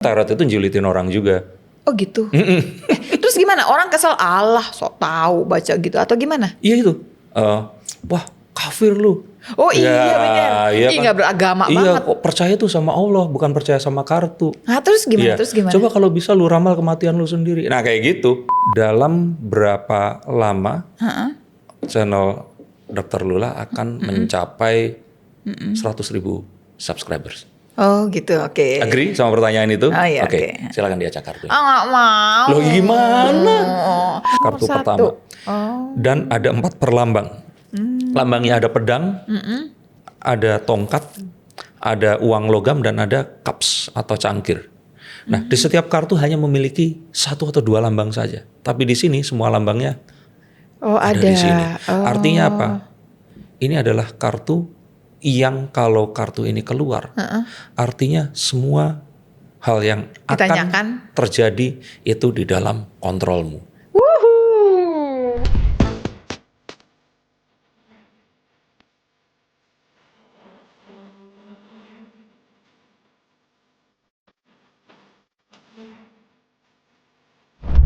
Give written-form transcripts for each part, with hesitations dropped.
Tarot itu julitin orang juga. Oh gitu. Terus gimana? Orang kesel, Allah sok tahu baca gitu atau gimana? Iya itu. Wah kafir lu. Oh iya benar. Iya Ih kan? nggak beragama Iya, banget. kok percaya tuh sama Allah, bukan percaya sama kartu. Nah terus gimana? Iya. Terus gimana? Coba kalau bisa lu ramal kematian lu sendiri. Nah kayak gitu. Dalam berapa lama channel Dr. Lula akan mencapai 100.000 subscribers. Oh gitu, oke. Agree sama pertanyaan itu? Oh, iya, Oke, oke. silakan diacak kartu. Ah nggak mau. Loh gimana? Kartu Satu. pertama. Oh. Dan ada 4 perlambang. Lambangnya ada pedang, ada tongkat, ada uang logam, dan ada cups atau cangkir. Nah, di setiap kartu hanya memiliki 1 atau 2 lambang saja. Tapi di sini semua lambangnya ada di sini. Oh. Artinya apa? Ini adalah kartu yang kalau kartu ini keluar, artinya semua hal yang akan Ditanyakan. terjadi itu di dalam kontrolmu. Wuhu.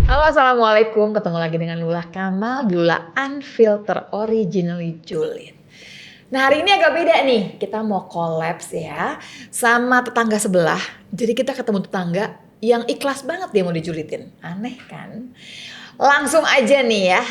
Halo assalamualaikum, ketemu lagi dengan Lula Kamal, Lula Unfilter Originally Julid. Nah hari ini agak beda nih, kita mau collabs ya sama tetangga sebelah. Jadi kita ketemu tetangga yang ikhlas banget dia mau dijulitin, aneh kan? Langsung aja nih ya,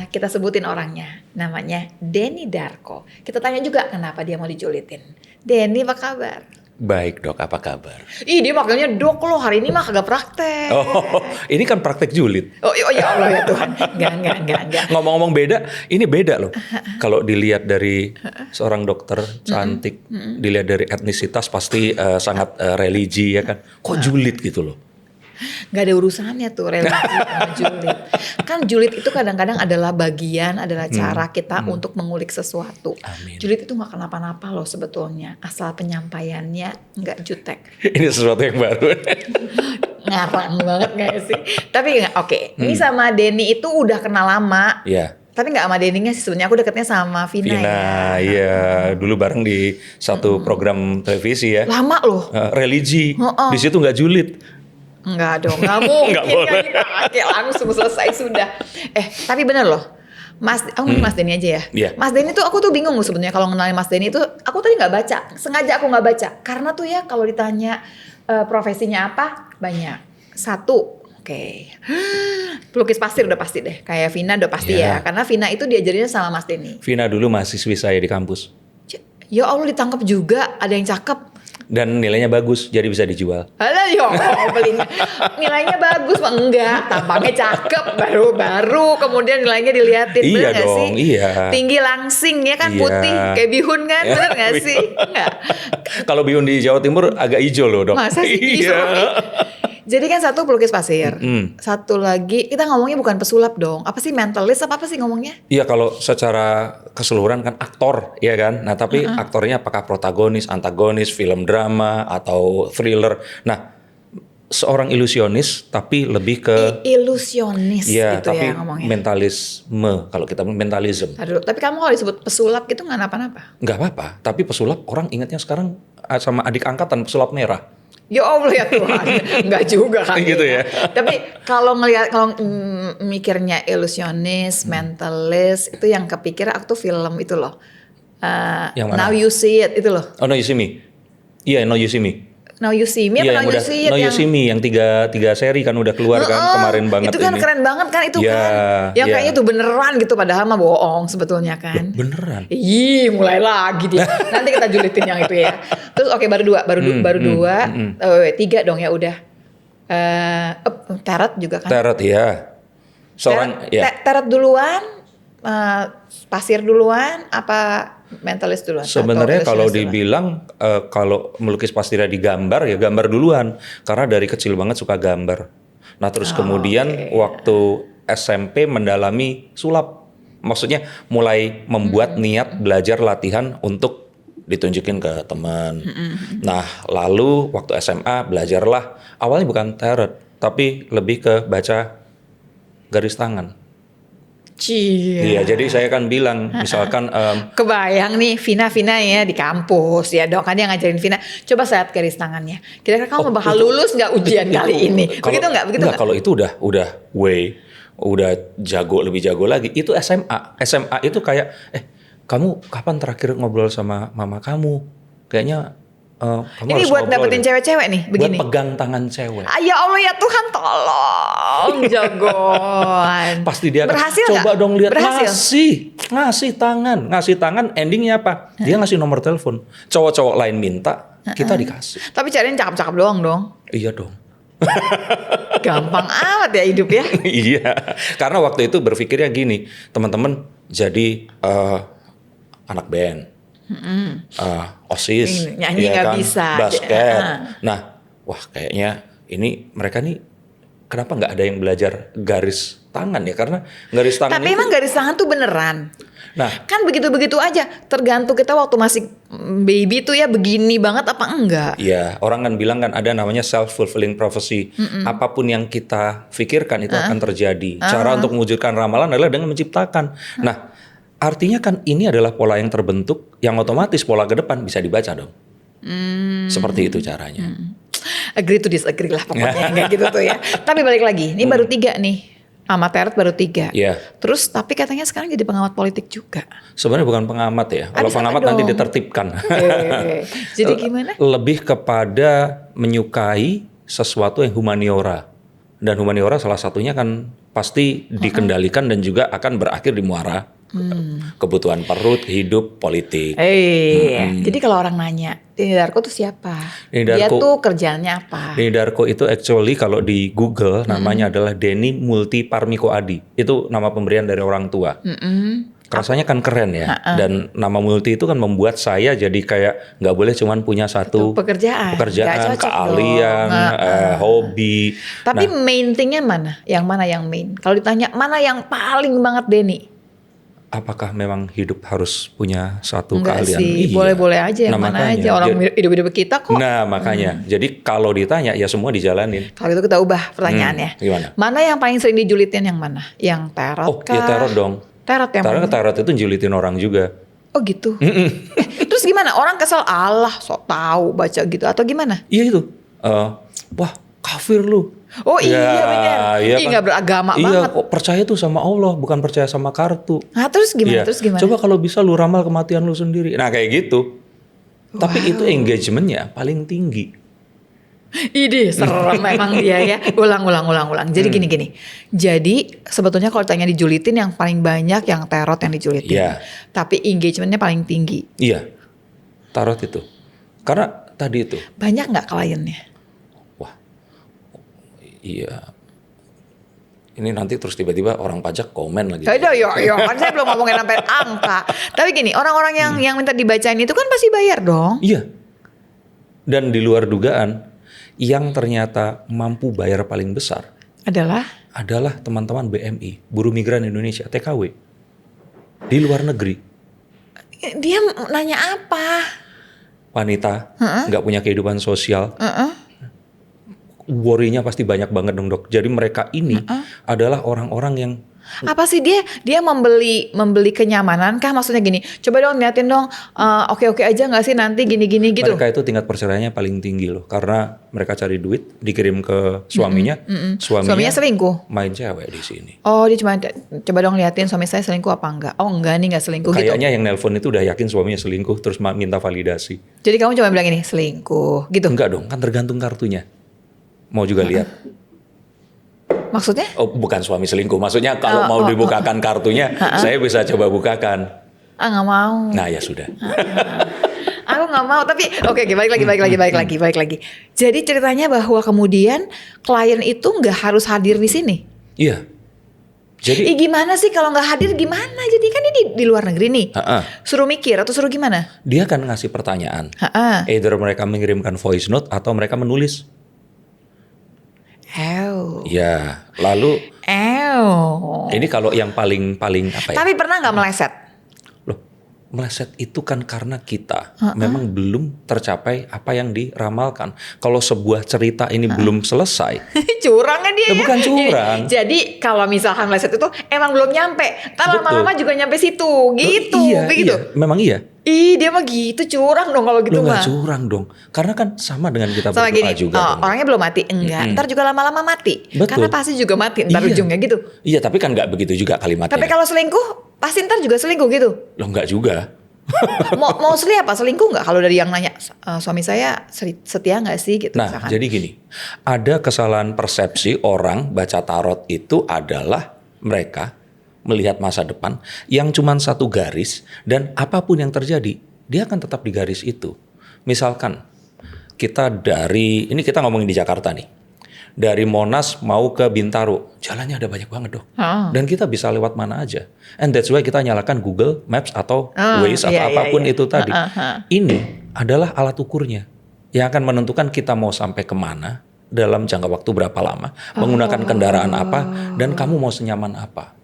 kita sebutin orangnya, namanya Denny Darko. Kita tanya juga kenapa dia mau dijulitin. Denny apa kabar? Baik dok, apa kabar? Ih dia makanya dok loh, hari ini mah kagak praktek. Oh, ini kan praktek julid. Oh ya Allah ya Tuhan, enggak. Ngomong-ngomong beda, ini beda loh. Kalau dilihat dari seorang dokter cantik, dilihat dari etnisitas pasti sangat religi ya kan. Kok julid gitu loh? Gak ada urusannya tuh religi sama julid. Kan julid itu kadang-kadang adalah bagian, adalah cara kita untuk mengulik sesuatu. Amin. Julid itu gak kenapa-napa loh sebetulnya, asal penyampaiannya gak jutek. Ini sesuatu yang baru. Ngarang banget gak sih? Tapi oke, ini sama Denny itu udah kenal lama. Iya. Tapi gak sama Denny-nya sih, sebenarnya aku deketnya sama Vina ya. Iya, dulu bareng di satu program televisi ya. Lama loh. Religi, di situ nggak julid. Enggak dong, nggak mungkin Nggak kan boleh. kita pakai langsung selesai sudah. Tapi bener loh, Mas Denny aja ya. Iya. Mas Denny tuh aku tuh bingung loh sebenarnya kalau ngenalin Mas Denny tuh aku tadi nggak baca, sengaja aku nggak baca karena tuh ya kalau ditanya profesinya apa banyak. Satu, oke, pelukis pasir udah pasti deh, kayak Vina udah pasti Iya. ya, karena Vina itu diajarinnya sama Mas Denny. Vina dulu mahasiswi saya di kampus. Ya Allah ditangkap juga, ada yang cakep. Dan nilainya bagus, jadi bisa dijual. Alah yo, belinya nilainya bagus mah enggak, tampangnya cakep baru kemudian nilainya diliatin, Iya bener nggak dong, sih? iya. Tinggi langsing ya kan, Iya. putih kayak bihun kan, bener nggak Bihun. sih? Enggak. Kalau bihun di Jawa Timur agak hijau loh dok. Masa sih? Iya. Jadi kan satu pelukis pasir, satu lagi kita ngomongnya bukan pesulap dong, apa sih mentalist apa sih ngomongnya? Iya kalau secara keseluruhan kan aktor, ya kan. Nah tapi aktornya apakah protagonis, antagonis, film drama atau thriller. Nah seorang ilusionis tapi lebih ke Ilusionis iya, gitu tapi ya ngomongnya. mentalisme. Kalau kita mentalism. Aduh, tapi kamu kalau disebut pesulap gitu nggak napa-napa? Nggak apa-apa. Tapi pesulap orang ingatnya sekarang sama adik angkatan pesulap merah. Ya Allah ya Tuhan, nggak juga kan? Gitu ya. Tapi kalau ngelihat, kalau mikirnya ilusionis, mentalist, itu yang kepikir aku tuh film itu loh. Yang mana? Now You See It itu loh. Oh No You See Me. Iya No You See Me. Now You See Me Iya apa yang Now You udah See It No You See Me yang tiga seri kan udah keluar kan kemarin banget itu kan ini. keren banget kan itu Ya, kan. Yang ya. kayaknya tuh beneran gitu padahal mah bohong sebetulnya kan. Beneran. Ih, mulai lagi dia. Nanti kita julitin yang itu ya. Terus oke baru dua, tiga dong ya udah. Tarot juga kan. Tarot ya. Seorang ya. Tarot duluan, pasir duluan, apa mentalis duluan? Sebenarnya Atau kalau ilusionis duluan? dibilang kalau melukis pasirnya digambar ya gambar duluan karena dari kecil banget suka gambar. Nah terus kemudian waktu SMP mendalami sulap, maksudnya mulai membuat niat belajar latihan untuk ditunjukin ke teman. Nah lalu waktu SMA belajarlah awalnya bukan tarot tapi lebih ke baca garis tangan. Iya, jadi saya kan bilang misalkan Kebayang nih Vina ya di kampus ya dong, kan dia ngajarin Vina. Coba lihat garis tangannya. Kira-kira kamu bakal lulus nggak ujian kali ini? Begitu nggak? Begitu nggak? Kalau itu udah udah lebih jago lagi. Itu SMA. SMA itu kayak kamu kapan terakhir ngobrol sama mama kamu? Kayaknya kamu Ini harus buat ngobrol dapetin deh. cewek-cewek nih, begini. Buat pegang tangan cewek. Ya Allah ya Tuhan, tolong jagoan. Pasti dia akan, berhasil coba nggak? dong lihat. Berhasil. Ngasih tangan, endingnya apa? Dia ngasih nomor telepon. Cowok-cowok lain minta, kita dikasih. Tapi cariin cakep-cakep doang dong. Iya dong. Gampang amat ya hidup ya. Iya, karena waktu itu berpikirnya gini, teman-teman jadi anak band, OSIS, Nyanyi nggak bisa. basket. Nah, wah kayaknya mereka nih kenapa nggak ada yang belajar garis tangan ya? Karena garis tangan Tapi itu, emang garis tangan tuh beneran. nah Kan begitu-begitu aja. Tergantung kita waktu masih baby tuh ya begini banget apa enggak. ya orang kan bilang kan ada namanya self fulfilling prophecy. Apapun yang kita pikirkan itu akan terjadi. Cara untuk mewujudkan ramalan adalah dengan menciptakan. Nah, artinya kan ini adalah pola yang terbentuk, yang otomatis pola ke depan bisa dibaca dong. Seperti itu caranya. Agree to disagree lah pokoknya kayak gitu tuh ya. Tapi balik lagi, ini baru 3 nih. Sama Teret baru 3. Iya. Terus tapi katanya sekarang jadi pengamat politik juga. Sebenarnya bukan pengamat ya. Kalau Ada pengamat sama nanti dong. ditertibkan. Jadi gimana? Lebih kepada menyukai sesuatu yang humaniora. Dan humaniora salah satunya kan pasti dikendalikan dan juga akan berakhir di muara. Kebutuhan perut, hidup, politik. Jadi kalau orang nanya, Denny Darko tuh siapa? Denny Dia Darko- tuh kerjaannya apa? Denny Darko itu actually kalau di Google namanya adalah Denny Multi Parmiko Adi. Itu nama pemberian dari orang tua. Rasanya kan keren ya. Dan nama multi itu kan membuat saya jadi kayak nggak boleh cuman punya satu Pekerjaan. Nggak cocok keahlian, dong. hobi. Tapi main thingnya mana? Yang mana yang main? Kalau ditanya mana yang paling banget Denny? Apakah memang hidup harus punya satu Enggak keahlian? sih, Iya. boleh-boleh aja yang Nah, mana makanya. aja. Orang hidup-hidup kita kok. Nah makanya, jadi kalau ditanya ya semua dijalanin. Kalau itu kita ubah pertanyaannya. Gimana? Mana yang paling sering dijulitin yang mana? Yang terot Oh kah? ya teror dong. Terot yang mana? Teror itu julitin orang juga. Oh gitu. Terus gimana? Orang kesel, Allah sok tahu baca gitu atau gimana? Iya itu. Wah kafir lu. Oh iya benar. Iya Ih kan? nggak beragama Iya, banget. kok percaya tuh sama Allah, bukan percaya sama kartu. Nah terus gimana? Iya. Terus gimana? Coba kalau bisa lu ramal kematian lu sendiri. Nah kayak gitu. Tapi itu engagementnya paling tinggi. Ide serem memang dia ya. Ulang. Jadi gini. Jadi sebetulnya kalau ditanya dijulitin yang paling banyak yang terot yang dijulitin. Iya. Tapi engagementnya paling tinggi. Iya, tarot itu. Karena tadi itu. Banyak nggak kliennya? Wah, iya. Ini nanti terus tiba-tiba orang pajak komen lagi. Aduh, yo, kan saya belum ngomongin sampai angka. Tapi gini, orang-orang yang minta dibacain itu kan pasti bayar dong. Iya. Dan di luar dugaan, yang ternyata mampu bayar paling besar adalah teman-teman BMI, Buruh Migran Indonesia, TKW. Di luar negeri. Dia nanya apa? Wanita, nggak punya kehidupan sosial. Worry-nya pasti banyak banget dong dok. Jadi mereka ini adalah orang-orang yang Apa sih dia membeli kenyamanan kah? Maksudnya gini, coba dong liatin dong, oke aja nggak sih nanti gini-gini gitu. mereka itu tingkat perceraiannya paling tinggi loh. Karena mereka cari duit, dikirim ke suaminya. Suaminya selingkuh. Main cewek di sini. Oh dia cuma coba dong liatin suami saya selingkuh apa enggak? Oh enggak nih nggak selingkuh gitu. Kayaknya yang nelpon itu udah yakin suaminya selingkuh terus minta validasi. Jadi kamu cuma bilang ini selingkuh gitu. Enggak dong, kan tergantung kartunya. Mau juga lihat. Maksudnya? Oh, bukan suami selingkuh. Maksudnya kalau mau dibukakan kartunya, saya bisa coba bukakan. Nggak mau. Nah, ya sudah. Aku nggak mau. Tapi oke, balik lagi. Jadi ceritanya bahwa kemudian klien itu nggak harus hadir di sini. Iya. Jadi Gimana sih kalau nggak hadir gimana? Jadi kan ini di luar negeri nih. Suruh mikir atau suruh gimana? dia kan ngasih pertanyaan. Either mereka mengirimkan voice note atau mereka menulis. Ya, lalu ini kalau yang paling apa ya? Tapi pernah nggak meleset? Loh, meleset itu kan karena kita memang belum tercapai apa yang diramalkan. Kalau sebuah cerita ini belum selesai, Curang kan dia Ya, bukan curang. Jadi kalau misalkan meleset itu emang belum nyampe. Ntar Betul. lama-lama juga nyampe situ. Gitu. iya, Begitu. iya, memang iya. Ih, dia mah gitu. Curang dong kalau gitu Lo mah. nggak curang dong, karena kan sama dengan kita Sama berdoa gini, juga. dong. orangnya belum mati. Enggak. Ntar juga lama-lama mati. Betul. Karena pasti juga mati ntar Iya. ujungnya gitu. Iya, tapi kan nggak begitu juga kalimatnya. Tapi kalau selingkuh, pasti ntar juga selingkuh gitu. Lo nggak juga. Mostly apa? Selingkuh nggak? Kalau dari yang nanya, suami saya setia nggak sih gitu Nah, misalkan. jadi gini, ada kesalahan persepsi orang baca tarot itu adalah mereka melihat masa depan yang cuma satu garis dan apapun yang terjadi, dia akan tetap di garis itu. Misalkan kita ini kita ngomongin di Jakarta nih, dari Monas mau ke Bintaro, jalannya ada banyak banget dong. Dan kita bisa lewat mana aja. And that's why kita nyalakan Google Maps atau Waze atau apapun itu tadi. Ini adalah alat ukurnya yang akan menentukan kita mau sampai kemana dalam jangka waktu berapa lama, menggunakan kendaraan apa, dan kamu mau senyaman apa.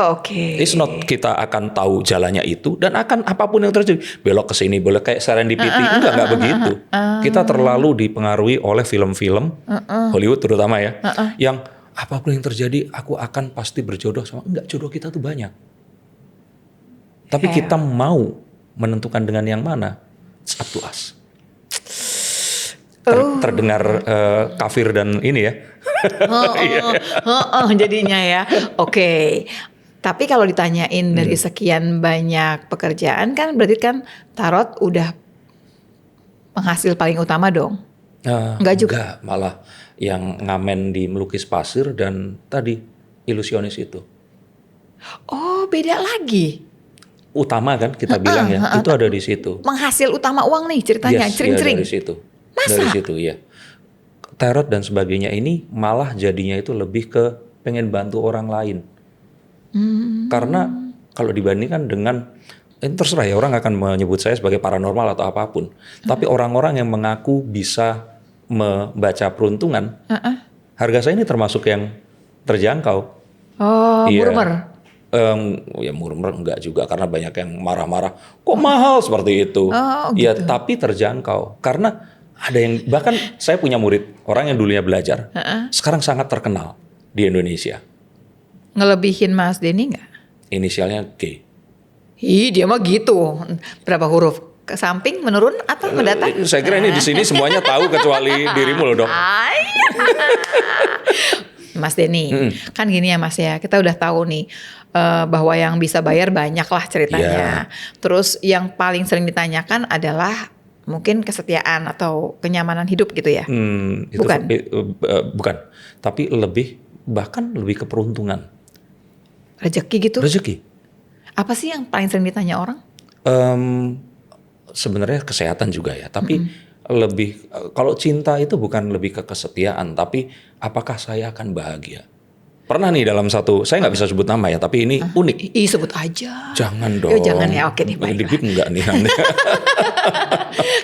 Oke. It's not kita akan tahu jalannya itu dan akan apapun yang terjadi, belok ke sini, boleh kayak serendipity, enggak begitu. Kita terlalu dipengaruhi oleh film-film Hollywood terutama ya, yang apapun yang terjadi aku akan pasti berjodoh sama, enggak, jodoh kita tuh banyak. Tapi kita mau menentukan dengan yang mana, it's up to us. Terdengar kafir dan ini ya. Jadinya ya. Oke. Tapi kalau ditanyain dari sekian banyak pekerjaan kan berarti kan tarot udah penghasil paling utama dong. Enggak juga. Enggak, malah yang ngamen di melukis pasir dan tadi ilusionis itu. Oh, beda lagi. Utama kan kita bilang ya, itu ada di situ. Penghasil utama uang nih ceritanya, Yes, cering-cering. ya, dari situ. Masa? Dari situ ya. Tarot dan sebagainya ini malah jadinya itu lebih ke pengen bantu orang lain. Karena kalau dibandingkan dengan terserah ya, orang akan menyebut saya sebagai paranormal atau apapun. Tapi orang-orang yang mengaku bisa membaca peruntungan, harga saya ini termasuk yang terjangkau. Oh, Iya. murmer. Ya murmer enggak juga, karena banyak yang marah-marah. Kok mahal seperti itu? Oh, Ya gitu. tapi terjangkau. Karena ada yang, bahkan saya punya murid, orang yang dulunya belajar, sekarang sangat terkenal di Indonesia. Ngelebihin Mas Denny nggak? Inisialnya G. Ih, dia mah gitu. Berapa huruf? Ke samping, menurun atau mendatang? Saya kira ini di sini semuanya tahu kecuali dirimu loh, Dok. Mas Denny, kan gini ya Mas ya, kita udah tahu nih bahwa yang bisa bayar banyak lah ceritanya. Terus yang paling sering ditanyakan adalah mungkin kesetiaan atau kenyamanan hidup gitu ya? Itu Bukan? bukan. Tapi bahkan lebih ke peruntungan. Rezeki gitu? Rezeki. Apa sih yang paling sering ditanya orang? Sebenarnya kesehatan juga ya, tapi lebih, kalau cinta itu bukan lebih ke kesetiaan, tapi apakah saya akan bahagia? Pernah nih dalam satu, saya nggak bisa sebut nama ya, tapi ini unik. Ih, sebut aja. Jangan dong. Ya, jangan ya, oke nih, baik. Di bip enggak nih.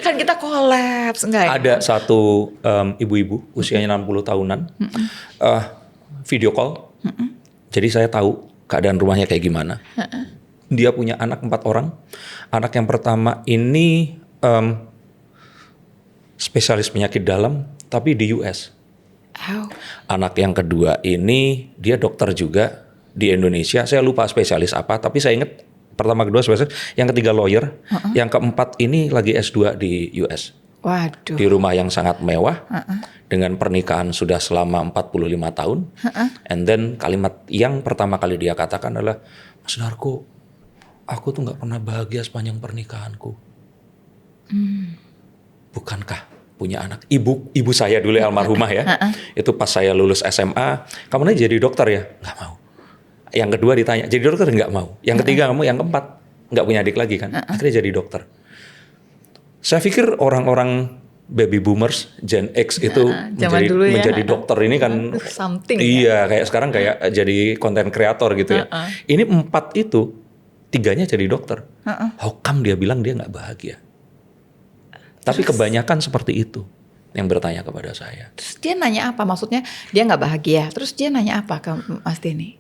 Kan kita kolaps, enggak ya? Ada satu ibu-ibu usianya 60 tahunan, video call. Jadi saya tahu keadaan rumahnya kayak gimana. Dia punya anak 4 orang. Anak yang pertama ini spesialis penyakit dalam, tapi di US. Anak yang kedua ini dia dokter juga di Indonesia. Saya lupa spesialis apa, tapi saya ingat pertama kedua spesialis. Yang ketiga lawyer. Yang keempat ini lagi S2 di US. Waduh. Di rumah yang sangat mewah. Dengan pernikahan sudah selama 45 tahun. And then kalimat yang pertama kali dia katakan adalah, Mas Narko, aku tuh gak pernah bahagia sepanjang pernikahanku. Bukankah punya anak? Ibu saya dulu almarhumah ya. Itu pas saya lulus SMA, kamu nih jadi dokter ya? Gak mau. Yang kedua ditanya, jadi dokter? Gak mau. Yang ketiga kamu, yang keempat gak punya adik lagi kan? Akhirnya jadi dokter. Saya pikir orang-orang baby boomers, Gen X itu menjadi dokter ini kan something iya, kayak sekarang kayak jadi konten kreator gitu ya. Ini 4 itu 3-nya jadi dokter. How come dia bilang dia nggak bahagia? Tapi kebanyakan seperti itu yang bertanya kepada saya. Terus dia nanya apa? Maksudnya dia nggak bahagia. Terus dia nanya apa ke Mas Denny?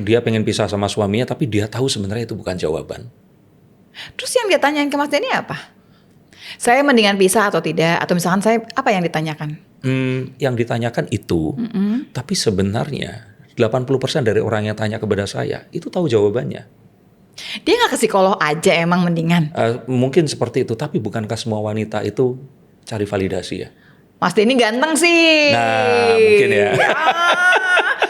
Dia pengen pisah sama suaminya, tapi dia tahu sebenarnya itu bukan jawaban. Terus yang dia tanyain ke Mas Denny apa? Saya mendingan pisah atau tidak? Atau misalkan saya apa yang ditanyakan? Yang ditanyakan itu, tapi sebenarnya 80% dari orang yang tanya kepada saya itu tahu jawabannya. Dia nggak ke psikolog aja emang mendingan? Mungkin seperti itu, tapi bukankah semua wanita itu cari validasi ya? Mas Denny ganteng sih. Nah, mungkin ya.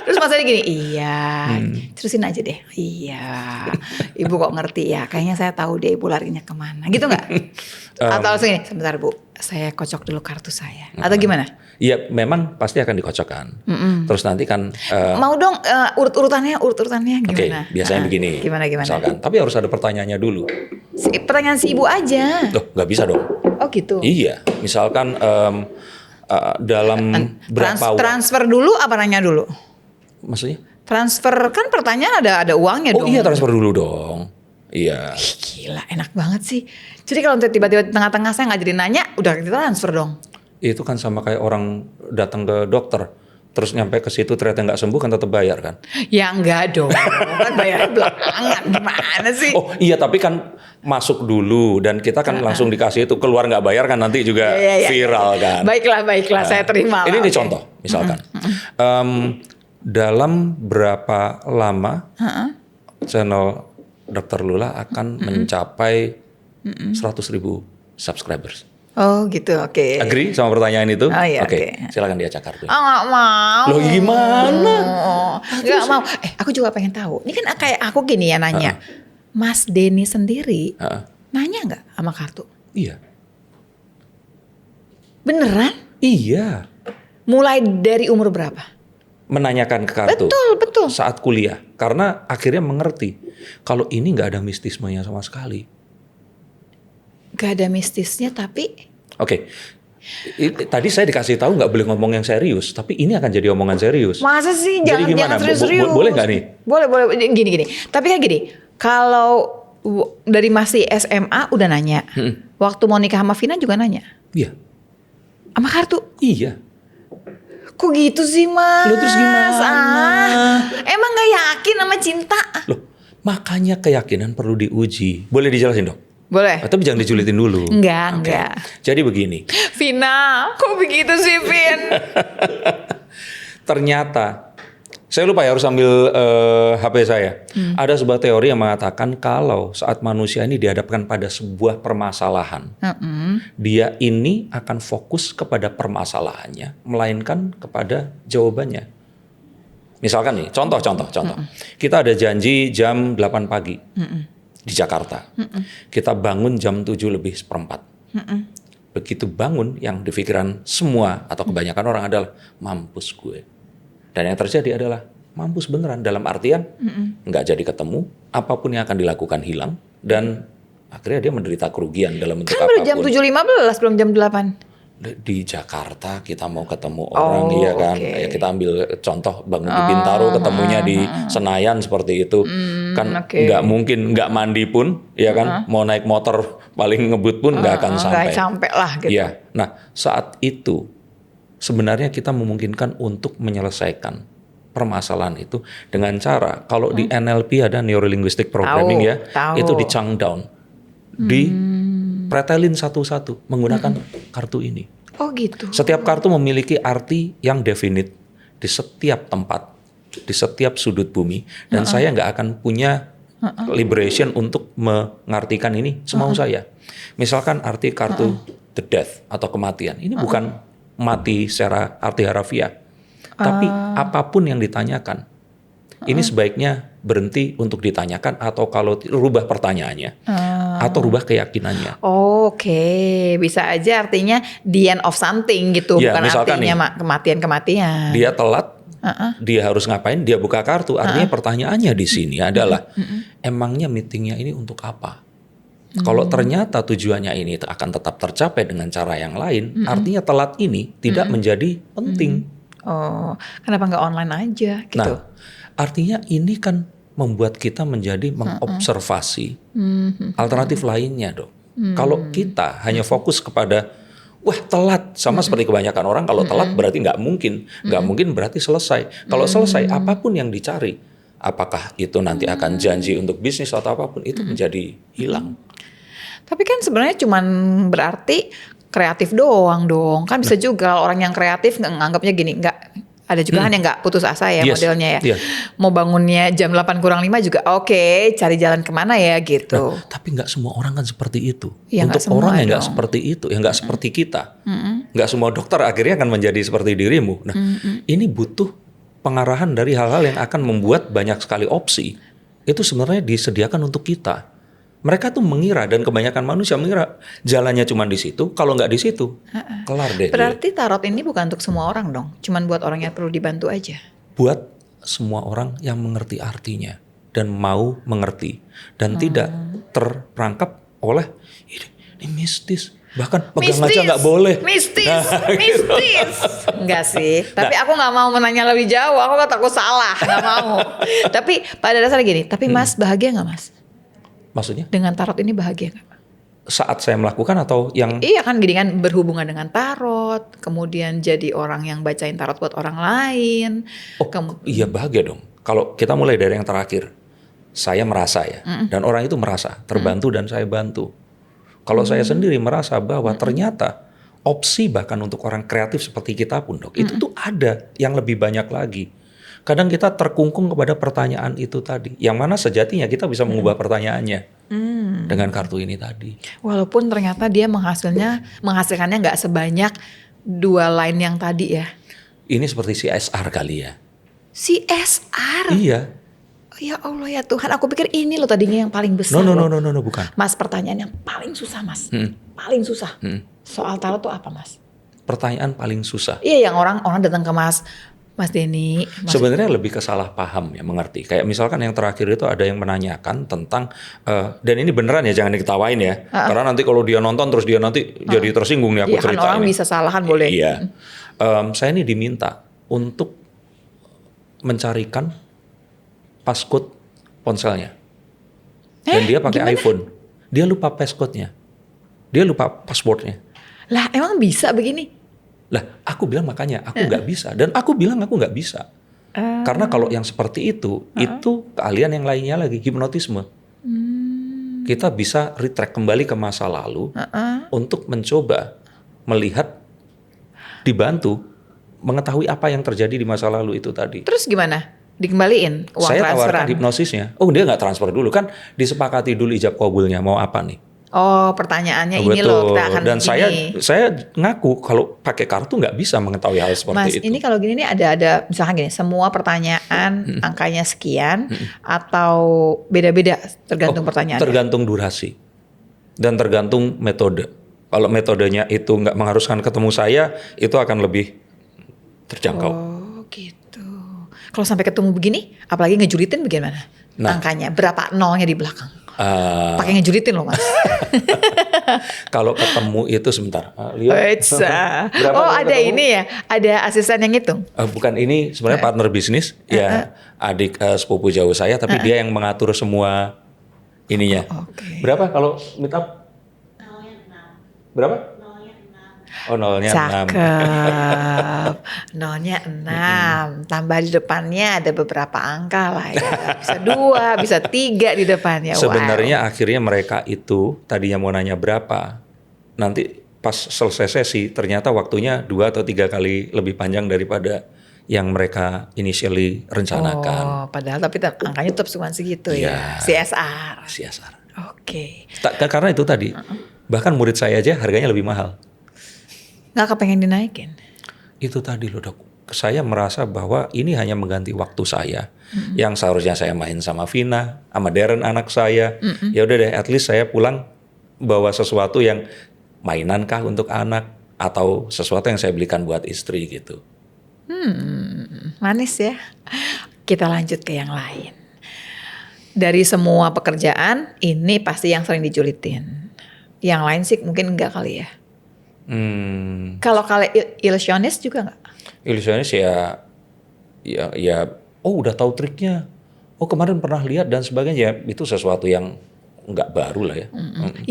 Terus Mas Denny gini, iya, terusin aja deh. Iya, Ibu kok ngerti ya? Kayaknya saya tahu deh Ibu larinya kemana, gitu nggak? Atau langsung ini, sebentar Bu, saya kocok dulu kartu saya. Atau gimana? Iya, memang pasti akan dikocokkan. Terus nanti kan. Mau dong urut-urutannya gimana? Oke, biasanya begini. Gimana? Misalkan, tapi harus ada pertanyaannya dulu. Pertanyaan si Ibu aja. Loh, nggak bisa dong. Oh gitu. Iya, misalkan dalam berapa transfer dulu apa nanya dulu? Maksudnya? Transfer kan pertanyaan ada uangnya dong. Oh iya, transfer dulu dong. Iya. Ih, gila, enak banget sih. Jadi kalau tiba-tiba di tengah-tengah saya nggak jadi nanya, udah kita transfer dong. Itu kan sama kayak orang datang ke dokter, terus nyampe ke situ ternyata nggak sembuh kan tetap bayar kan? Ya enggak dong, kan bayarnya belakangan, gimana sih? Oh iya, tapi kan masuk dulu dan kita kan langsung dikasih itu, keluar nggak bayar kan nanti juga viral kan? Baiklah, saya terima. Ini nih contoh, misalkan dalam berapa lama channel Dr. Lula akan mencapai 100.000 subscribers. Oh gitu, oke. Agree sama pertanyaan itu? Oh, iya, Oke. Silakan diacak kartu. Nggak mau. Loh gimana? Nggak mau. Aku juga pengen tahu. Ini kan kayak aku gini ya nanya. Mas Denny sendiri nanya nggak sama kartu? Iya. Beneran? Iya. Mulai dari umur berapa? Menanyakan ke kartu. Betul. Saat kuliah. Karena akhirnya mengerti. Kalau ini nggak ada mistismenya sama sekali. Gak ada mistisnya tapi. Oke. Tadi saya dikasih tahu nggak boleh ngomong yang serius. Tapi ini akan jadi omongan serius. Masa sih? Jadi gimana? Serius-serius. Boleh nggak nih? Boleh. Gini. Tapi kayak gini. Kalau dari masih SMA udah nanya. Waktu mau nikah sama Vina juga nanya. Iya. Sama kartu? Iya. Kok gitu sih Mas? Loh terus gimana? Emang gak yakin sama cinta? Loh, makanya keyakinan perlu diuji. Boleh dijelasin dong? Boleh. Tapi jangan dijulitin dulu. Enggak. Jadi begini. Vina, kok begitu sih Vin? Ternyata, saya lupa ya harus ambil HP saya. Ada sebuah teori yang mengatakan kalau saat manusia ini dihadapkan pada sebuah permasalahan, dia ini akan fokus kepada permasalahannya, melainkan kepada jawabannya. Misalkan nih, contoh. Kita ada janji jam 8 pagi di Jakarta. Kita bangun jam 7:04. Begitu bangun, yang di pikiran semua atau kebanyakan orang adalah mampus gue. Dan yang terjadi adalah mampus beneran, dalam artian nggak jadi ketemu, apapun yang akan dilakukan hilang, dan akhirnya dia menderita kerugian dalam bentuk Kan apapun. baru jam 7.15 belum jam 8. Di Jakarta kita mau ketemu orang, iya kan? Okay. Ya kita ambil contoh bangun di Bintaro, ketemunya di Senayan seperti itu, kan nggak mungkin nggak mandi pun, ya kan? Mau naik motor paling ngebut pun nggak akan sampai. Nggak sampai lah gitu. Iya. Nah saat itu sebenarnya kita memungkinkan untuk menyelesaikan permasalahan itu dengan cara, kalau di NLP ada Neuro Linguistic Programming itu di chunk down, di pretelin satu-satu menggunakan kartu ini. Oh gitu. Setiap kartu memiliki arti yang definite di setiap tempat, di setiap sudut bumi, dan saya nggak akan punya liberation untuk mengartikan ini semau saya. Misalkan arti kartu the death atau kematian, ini bukan mati secara arti harafiah, tapi apapun yang ditanyakan, ini sebaiknya berhenti untuk ditanyakan, atau kalau rubah pertanyaannya, atau rubah keyakinannya. Oke, bisa aja artinya the end of something gitu, Ya, bukan misalkan artinya kematian. Dia telat, dia harus ngapain? Dia buka kartu. Artinya pertanyaannya di sini adalah, emangnya meetingnya ini untuk apa? Kalau ternyata tujuannya ini akan tetap tercapai dengan cara yang lain, artinya telat ini tidak menjadi penting. Oh, kenapa nggak online aja gitu? Nah, artinya ini kan membuat kita menjadi mengobservasi alternatif lainnya dong. Kalau kita hanya fokus kepada wah telat, sama seperti kebanyakan orang, kalau telat berarti nggak mungkin berarti selesai. Kalau selesai apapun yang dicari Apakah itu nanti akan janji untuk bisnis atau apapun, itu menjadi hilang. Tapi kan sebenarnya cuman berarti kreatif doang dong. Kan bisa juga kalau orang yang kreatif nganggapnya gini, nggak ada juga kan yang nggak putus asa ya Yes. modelnya ya. Iya. Mau bangunnya jam 8:45 juga oke, cari jalan kemana ya gitu. Tapi nggak semua orang kan seperti itu. Ya, nggak Untuk semua orang yang nggak dong. seperti itu, yang nggak seperti kita, nggak semua dokter akhirnya akan menjadi seperti dirimu. Nah, ini butuh pengarahan dari hal-hal yang akan membuat banyak sekali opsi. Itu sebenarnya disediakan untuk kita. Mereka tuh mengira, dan kebanyakan manusia mengira jalannya cuma di situ. Kalau nggak di situ, kelar deh. Berarti tarot ini bukan untuk semua orang dong. Cuman buat orang yang perlu dibantu aja. Buat semua orang yang mengerti artinya dan mau mengerti dan tidak terperangkap oleh ini mistis, bahkan pegang aja nggak boleh. Mistis, Nah, mistis. Enggak sih. Tapi aku nggak mau menanya lebih jauh. Aku kan takut salah, nggak mau. Tapi pada dasarnya gini. Tapi Mas bahagia nggak Mas? Maksudnya Dengan tarot ini bahagia nggak? saat saya melakukan atau yang Iya kan gini kan berhubungan dengan tarot. Kemudian jadi orang yang bacain tarot buat orang lain. iya bahagia dong. Kalau kita mulai dari yang terakhir, saya merasa ya, dan orang itu merasa terbantu dan saya bantu. Kalau saya sendiri merasa bahwa ternyata opsi bahkan untuk orang kreatif seperti kita pun dok, itu tuh ada yang lebih banyak lagi. Kadang kita terkungkung kepada pertanyaan itu tadi, yang mana sejatinya kita bisa mengubah pertanyaannya dengan kartu ini tadi. Walaupun ternyata dia menghasilkannya nggak sebanyak 2 line yang tadi ya. Ini seperti CSR kali ya. CSR. Iya. Ya Allah ya Tuhan, aku pikir ini loh tadinya yang paling besar. No, loh. bukan. Mas, pertanyaan yang paling susah Mas. Paling susah. Soal tarot tuh apa Mas? Pertanyaan paling susah. Iya, yang orang datang ke Mas Denny. Sebenarnya lebih ke salah paham ya, mengerti. Kayak misalkan yang terakhir itu ada yang menanyakan tentang dan ini beneran ya, jangan diketawain ya. Karena nanti kalau dia nonton terus dia nanti jadi tersinggung nih aku Iya kan cerita orang ini. bisa salahan boleh. Iya. Saya ini diminta untuk mencarikan passcode ponselnya. Dan dia pakai gimana? iPhone. Dia lupa passcode-nya. Dia lupa password-nya. Lah emang bisa begini? Lah, aku bilang makanya aku nggak bisa, dan aku bilang aku nggak bisa. Karena kalau yang seperti itu keahlian yang lainnya lagi, hipnotisme. Kita bisa retract kembali ke masa lalu untuk mencoba melihat, dibantu mengetahui apa yang terjadi di masa lalu itu tadi. Terus gimana? Dikembaliin uang Saya transferan? tawarkan hipnosisnya. Oh, dia nggak transfer dulu, kan disepakati dulu ijab kabulnya mau apa nih. Oh, pertanyaannya ini Betul. loh, kita akan Dan begini. saya ngaku kalau pakai kartu nggak bisa mengetahui hal seperti Mas, itu. ini kalau gini nih ada misalkan gini, semua pertanyaan angkanya sekian atau beda-beda tergantung pertanyaannya. Tergantung durasi dan tergantung metode. Kalau metodenya itu nggak mengharuskan ketemu saya, itu akan lebih terjangkau. Oh, gitu. Kalau sampai ketemu begini, apalagi ngejulitin bagaimana? Nah. Angkanya berapa nolnya di belakang? Pakai ngejulitin loh Mas. Kalau ketemu itu sebentar. Leo, berapa Oh, kalau ada ketemu? ini ya, ada asisten yang ngitung. Bukan, ini sebenarnya partner bisnis, ya adik sepupu jauh saya, tapi dia yang mengatur semua ininya. Oke. Berapa kalau meet up? Berapa? Oh, nolnya 6. Cakep. Nolnya 6. Tambah di depannya ada beberapa angka lah ya. Bisa 2, bisa 3 di depannya. Sebenarnya akhirnya mereka itu tadinya mau nanya berapa, nanti pas selesai sesi ternyata waktunya 2 atau 3 kali lebih panjang daripada yang mereka initially rencanakan. Oh, padahal tapi angkanya tetap cuma segitu ya. CSR. CSR. Oke. Karena itu tadi, bahkan murid saya aja harganya lebih mahal. Nggak kepengen dinaikin. Itu tadi loh dok, saya merasa bahwa ini hanya mengganti waktu saya, yang seharusnya saya main sama Vina, sama Darren anak saya. Ya udah deh, at least saya pulang bawa sesuatu yang mainankah untuk anak atau sesuatu yang saya belikan buat istri gitu. Manis ya. Kita lanjut ke yang lain. Dari semua pekerjaan, ini pasti yang sering dijulitin. Yang lain sih mungkin enggak kali ya. Kalau ilusionis juga nggak? Ilusionis ya, oh udah tahu triknya, oh kemarin pernah lihat dan sebagainya, itu sesuatu yang nggak baru lah ya.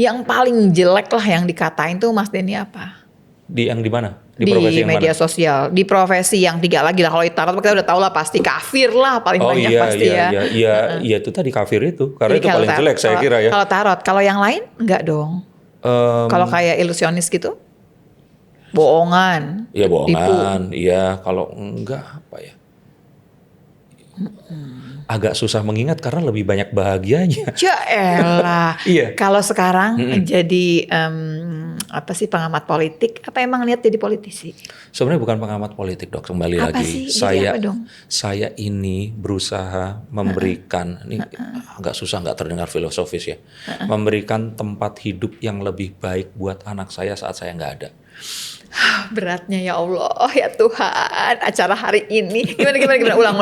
Yang paling jelek lah yang dikatain tuh Mas Denny apa? Yang di mana? Di di profesi yang media mana? sosial, di profesi yang 3 lagi lah. Kalau di tarot kita udah tahu lah pasti kafir lah paling Oh banyak iya, pasti iya, ya. iya, iya, iya, itu tadi kafir itu. Karena Jadi itu paling jelek saya kira ya. Kalau tarot, kalau yang lain enggak dong. Em, Kalau kayak ilusionis gitu, bohongan, Ya tipu. bohongan, iya. Kalau enggak apa ya? Agak susah mengingat karena lebih banyak bahagianya. Ya elah. Iya. Kalau sekarang jadi apa sih pengamat politik? Apa emang niat jadi politisi? Sebenarnya bukan pengamat politik dok, kembali Apa lagi. sih? Jadi apa dong? Saya ini berusaha memberikan, ini agak susah nggak terdengar filosofis ya, memberikan tempat hidup yang lebih baik buat anak saya saat saya nggak ada. Beratnya ya Allah, ya Tuhan, acara hari ini. Gimana? Ulang.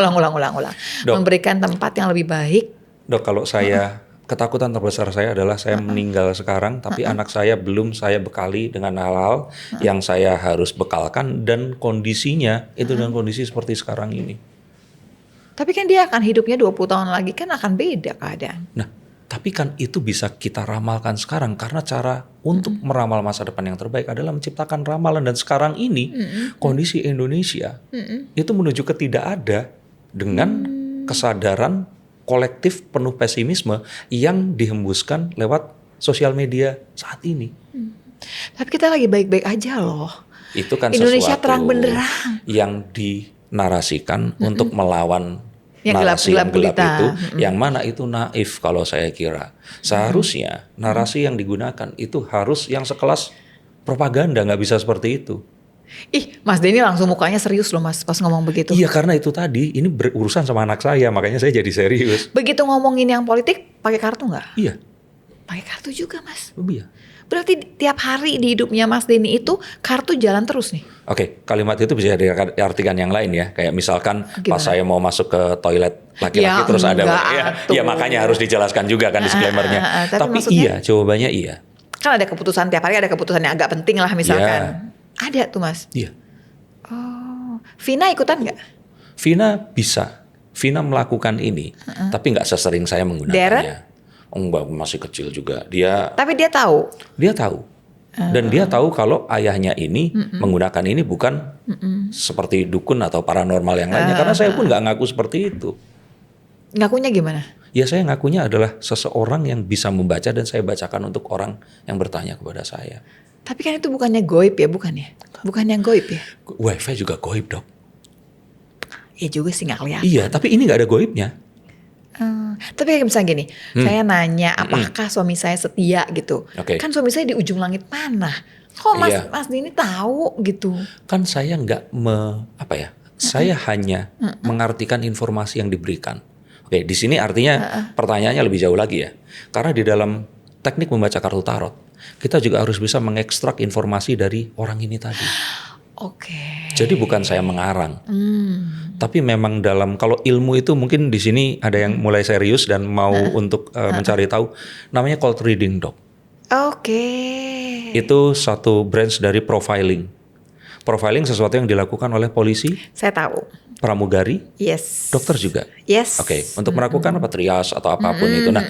Dok. Memberikan tempat yang lebih baik. Dok, kalau saya ketakutan terbesar saya adalah saya meninggal sekarang, tapi anak saya belum saya bekali dengan hal-hal yang saya harus bekalkan dan kondisinya itu dengan kondisi seperti sekarang ini. Tapi kan dia akan hidupnya 20 tahun lagi, kan akan beda keadaan. Nah, tapi kan itu bisa kita ramalkan sekarang karena cara untuk meramal masa depan yang terbaik adalah menciptakan ramalan dan sekarang ini kondisi Indonesia itu menuju ke tidak ada dengan kesadaran kolektif penuh pesimisme yang dihembuskan lewat sosial media saat ini. Tapi kita lagi baik-baik aja loh. Itu kan Indonesia sesuatu terang benderang. yang dinarasikan untuk melawan Yang narasi yang gelap gelap itu, gulita. yang mana itu naif kalau saya kira. Seharusnya narasi yang digunakan itu harus yang sekelas propaganda, nggak bisa seperti itu. Ih, Mas Denny langsung mukanya serius loh Mas pas ngomong begitu. Iya, karena itu tadi ini berurusan sama anak saya, makanya saya jadi serius. Begitu ngomongin yang politik, pakai kartu nggak? Iya, Pakai kartu juga Mas. iya. Berarti tiap hari di hidupnya Mas Denny itu kartu jalan terus nih. Oke, kalimat itu bisa diartikan yang lain ya. Kayak misalkan pas Gimana? saya mau masuk ke toilet laki-laki Ya, terus ada enggak ya tuh. makanya harus dijelaskan juga kan disclaimer-nya. Tapi Tapi iya, maksudnya- jawabannya iya. Kan ada keputusan tiap hari, ada keputusan yang agak penting lah misalkan. Ada tuh Mas. Iya. Oh, Vina ikutan nggak? Vina bisa. Vina melakukan ini, tapi nggak sesering saya menggunakannya. Oh, enggak, masih kecil juga. Dia Tapi dia tahu. tahu. Dan dia tahu kalau ayahnya ini menggunakan ini bukan seperti dukun atau paranormal yang lainnya. Karena saya pun nggak ngaku seperti itu. Ngakunya gimana? Ya saya ngakunya adalah seseorang yang bisa membaca dan saya bacakan untuk orang yang bertanya kepada saya. Tapi kan itu bukannya goib ya, bukan ya? Bukan yang goib ya? Wifi juga goib dok. Ya juga sih nggak kelihatan. Iya, tapi ini nggak ada goibnya. Tapi kayak misalnya gini, saya nanya apakah suami saya setia gitu. Oke. Kan suami saya di ujung langit mana? Kok Iya. Mas Denny tahu gitu? Kan saya nggak saya hanya mengartikan informasi yang diberikan. Oke, di sini artinya pertanyaannya lebih jauh lagi ya. Karena di dalam teknik membaca kartu tarot, kita juga harus bisa mengekstrak informasi dari orang ini tadi. Oke. Jadi bukan saya mengarang. Tapi memang kalau ilmu itu mungkin di sini ada yang mulai serius dan mau untuk mencari tahu, namanya cold reading dok. Oke. Itu satu branch dari profiling. Profiling sesuatu yang dilakukan oleh polisi, Saya tahu. pramugari, Yes. dokter juga. Yes. Oke, untuk melakukan apa trias atau apapun itu. Nah,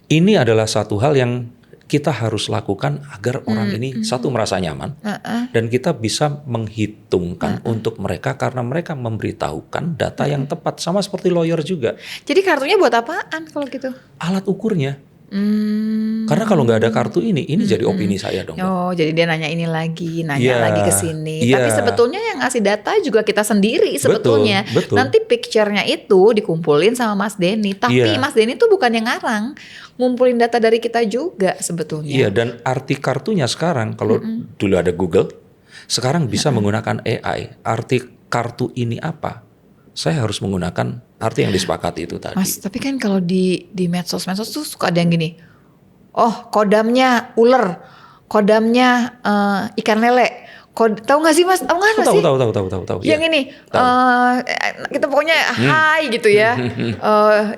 ini adalah satu hal yang kita harus lakukan agar orang ini satu merasa nyaman dan kita bisa menghitungkan untuk mereka karena mereka memberitahukan data yang tepat sama seperti lawyer juga. Jadi kartunya buat apaan kalau gitu? Alat ukurnya. Karena kalau nggak ada kartu ini jadi opini saya dong. Oh, jadi dia nanya ini lagi, nanya Iya, lagi ke sini. iya. Tapi sebetulnya yang ngasih data juga kita sendiri sebetulnya. betul. Nanti picture-nya itu dikumpulin sama Mas Denny. Tapi Iya. Mas Denny tuh bukan yang ngarang, ngumpulin data dari kita juga sebetulnya. Iya, dan arti kartunya sekarang kalau dulu ada Google, sekarang bisa menggunakan AI. Arti kartu ini apa? Saya harus menggunakan arti yang disepakati itu tadi. Mas, tapi kan kalau di medsos tuh suka ada yang gini. Oh, kodamnya ular, kodamnya ikan lele. Tahu nggak sih Mas? Tahu nggak sih? Tahu. Yang Iya. ini kita pokoknya hai gitu ya.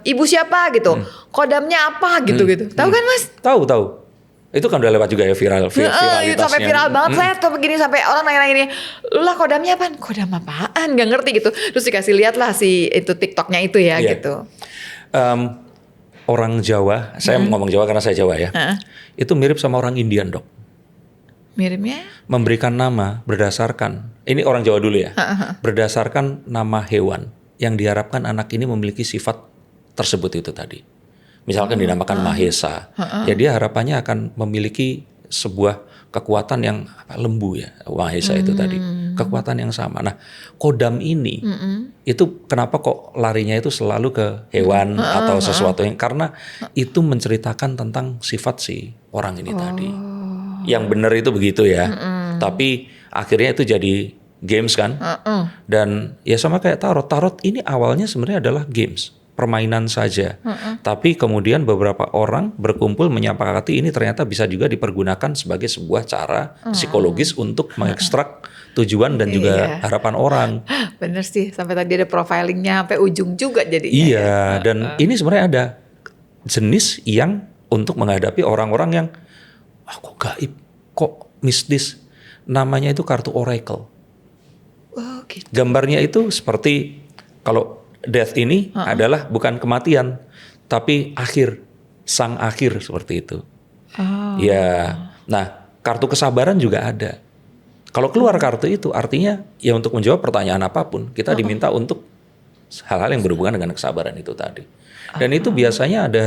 Ibu siapa gitu. Kodamnya apa gitu. Tahu kan Mas? Tahu. Itu kan udah lewat juga ya viralitasnya. Sampai viral banget saya tuh begini sampai orang nanya gini, "Lu lah kodamnya apaan?" Kodam apaan? Gak ngerti gitu. Terus dikasih lihat lah si itu TikToknya itu ya Iya. gitu. Orang Jawa, saya ngomong Jawa karena saya Jawa ya. Itu mirip sama orang Indian dok. Miripnya? Memberikan nama berdasarkan, ini orang Jawa dulu ya, berdasarkan nama hewan yang diharapkan anak ini memiliki sifat tersebut itu tadi. Misalkan dinamakan Mahesa, ya dia harapannya akan memiliki sebuah kekuatan yang lembu ya, Mahesa itu tadi, kekuatan yang sama. Nah, kodam ini itu kenapa kok larinya itu selalu ke hewan atau sesuatu yang, karena itu menceritakan tentang sifat si orang ini tadi. Yang benar itu begitu ya, tapi akhirnya itu jadi games kan, dan ya sama kayak tarot ini awalnya sebenarnya adalah games, permainan saja. Tapi kemudian beberapa orang berkumpul menyepakati ini ternyata bisa juga dipergunakan sebagai sebuah cara psikologis untuk mengekstrak tujuan dan juga harapan orang. Bener sih, sampai tadi ada profilingnya sampai ujung juga jadinya. Iya, dan ini sebenarnya ada jenis yang untuk menghadapi orang-orang yang kok gaib, kok mistis. Namanya itu kartu oracle. Oh, gitu. Gambarnya itu seperti kalau death ini adalah bukan kematian, tapi akhir, sang akhir seperti itu. Ya, nah kartu kesabaran juga ada. Kalau keluar kartu itu artinya ya untuk menjawab pertanyaan apapun kita diminta untuk hal-hal yang berhubungan dengan kesabaran itu tadi. Dan itu biasanya ada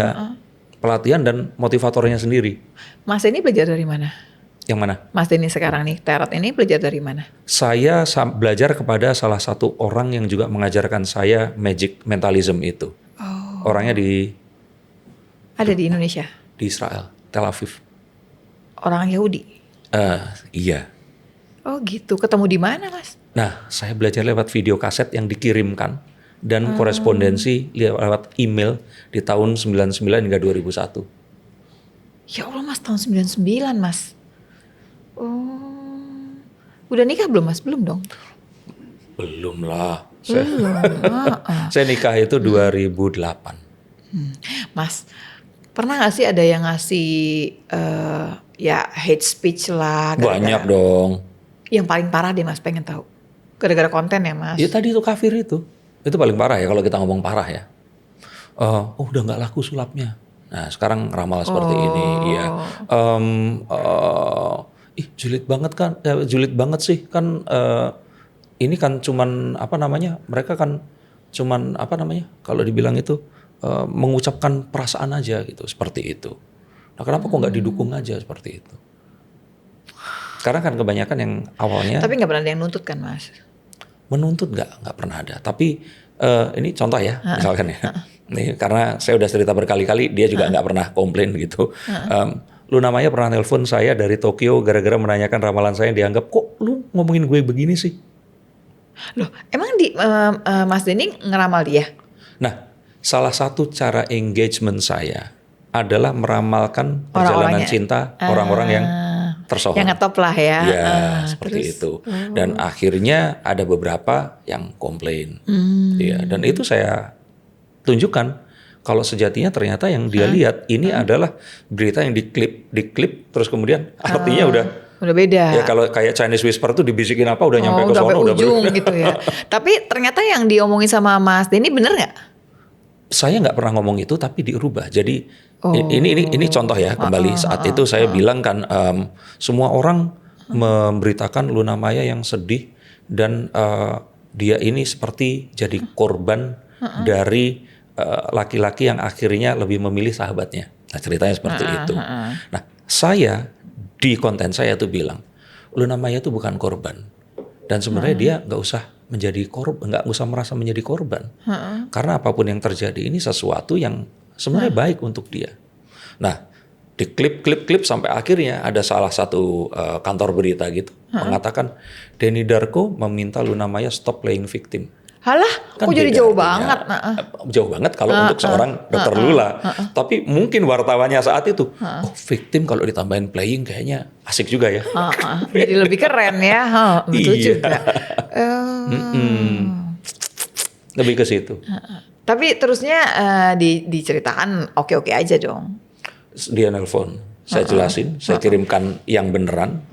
pelatihan dan motivatornya sendiri. Mas ini belajar dari mana? Yang mana? Mas ini sekarang nih, tarot ini belajar dari mana? Saya belajar kepada salah satu orang yang juga mengajarkan saya magic mentalism itu. Orangnya Ada di Indonesia? di Israel, Tel Aviv. Orang Yahudi? Iya. Oh gitu, ketemu di mana Mas? Nah, saya belajar lewat video kaset yang dikirimkan dan korespondensi lewat email di tahun 99 hingga 2001. Ya Allah Mas, tahun 99 Mas. Oh, udah nikah belum Mas? Belum dong? Belum lah. Belum. Saya nikah itu 2008. Mas, pernah gak sih ada yang ngasih ya hate speech lah? Banyak dong. Yang paling parah deh Mas, pengen tahu. Gara-gara konten ya Mas? Ya tadi itu kafir itu paling parah ya kalau kita ngomong parah ya. Udah nggak laku sulapnya. Nah sekarang ramal seperti ini, iya. Julid banget kan? Julid banget sih kan. Ini kan cuman apa namanya? Mereka kan cuman apa namanya? Kalau dibilang itu mengucapkan perasaan aja gitu, seperti itu. Nah kenapa kok nggak didukung aja seperti itu? Karena kan kebanyakan yang awalnya. Tapi nggak pernah ada yang nuntut kan Mas? Menuntut nggak pernah ada. Tapi ini contoh ya, misalkan ya. Nih, karena saya udah cerita berkali-kali, dia juga nggak pernah komplain gitu. Luna Maya pernah nelpon saya dari Tokyo gara-gara menanyakan ramalan saya yang dianggap kok lu ngomongin gue begini sih. Loh, emang Mas Denny ngeramal dia? Nah, salah satu cara engagement saya adalah meramalkan perjalanan cinta orang-orang yang tersohor. Yang ngetop lah ya. Ya, seperti itu. Dan akhirnya ada beberapa yang komplain. Ya, dan itu saya tunjukkan kalau sejatinya ternyata yang dia lihat ini adalah berita yang diklip terus kemudian artinya udah beda. Ya kalau kayak Chinese Whisper tuh dibisikin apa udah nyampe ke sono udah ujung gitu ya. Tapi ternyata yang diomongin sama Mas Denny bener nggak? Saya nggak pernah ngomong itu tapi dirubah. Jadi ini contoh ya kembali saat itu saya bilang kan semua orang memberitakan Luna Maya yang sedih dan dia ini seperti jadi korban dari laki-laki yang akhirnya lebih memilih sahabatnya. Nah ceritanya seperti itu. Nah saya di konten saya tuh bilang Luna Maya itu bukan korban dan sebenarnya dia nggak usah menjadi korban, nggak usah merasa menjadi korban karena apapun yang terjadi ini sesuatu yang sebenarnya baik untuk dia. Nah di klip sampai akhirnya ada salah satu kantor berita gitu mengatakan Denny Darko meminta Luna Maya stop playing victim. Halah, Kan kok jadi beda jauh artinya. banget? Jauh banget kalau untuk seorang dokter Lula. Tapi mungkin wartawannya saat itu, victim kalau ditambahin playing kayaknya asik juga ya. Jadi lebih keren ya, betul Iya. juga. Lebih ke situ. Tapi terusnya diceritakan oke-oke aja dong. Dia nelpon, saya jelasin, saya kirimkan yang beneran.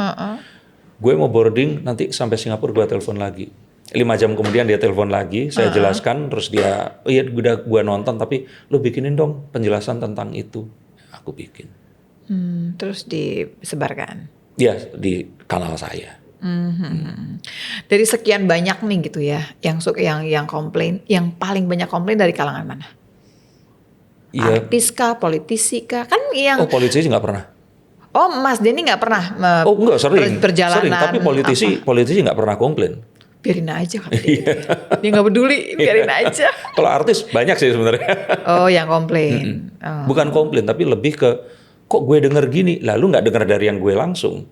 Gue mau boarding, nanti sampai Singapura gue telepon lagi. 5 jam kemudian dia telepon lagi, saya jelaskan, terus dia, iya udah gue nonton, tapi lu bikinin dong penjelasan tentang itu. Aku bikin. Terus disebarkan. Ya di kanal saya. Dari sekian banyak nih gitu ya, yang komplain, yang paling banyak komplain dari kalangan mana? Iya. Artis kah, politisi kah? Kan Oh yang politisi nggak pernah. Mas Denny nggak pernah Oh enggak sering. perjalanan Sering. Tapi apa? politisi nggak pernah komplain. Biarin aja kata dia gitu ya. Dia nggak peduli, biarin aja. Kalau artis banyak sih sebenarnya. Oh, yang komplain. Oh. Bukan komplain tapi lebih ke kok gue denger gini, lalu nggak denger dari yang gue langsung.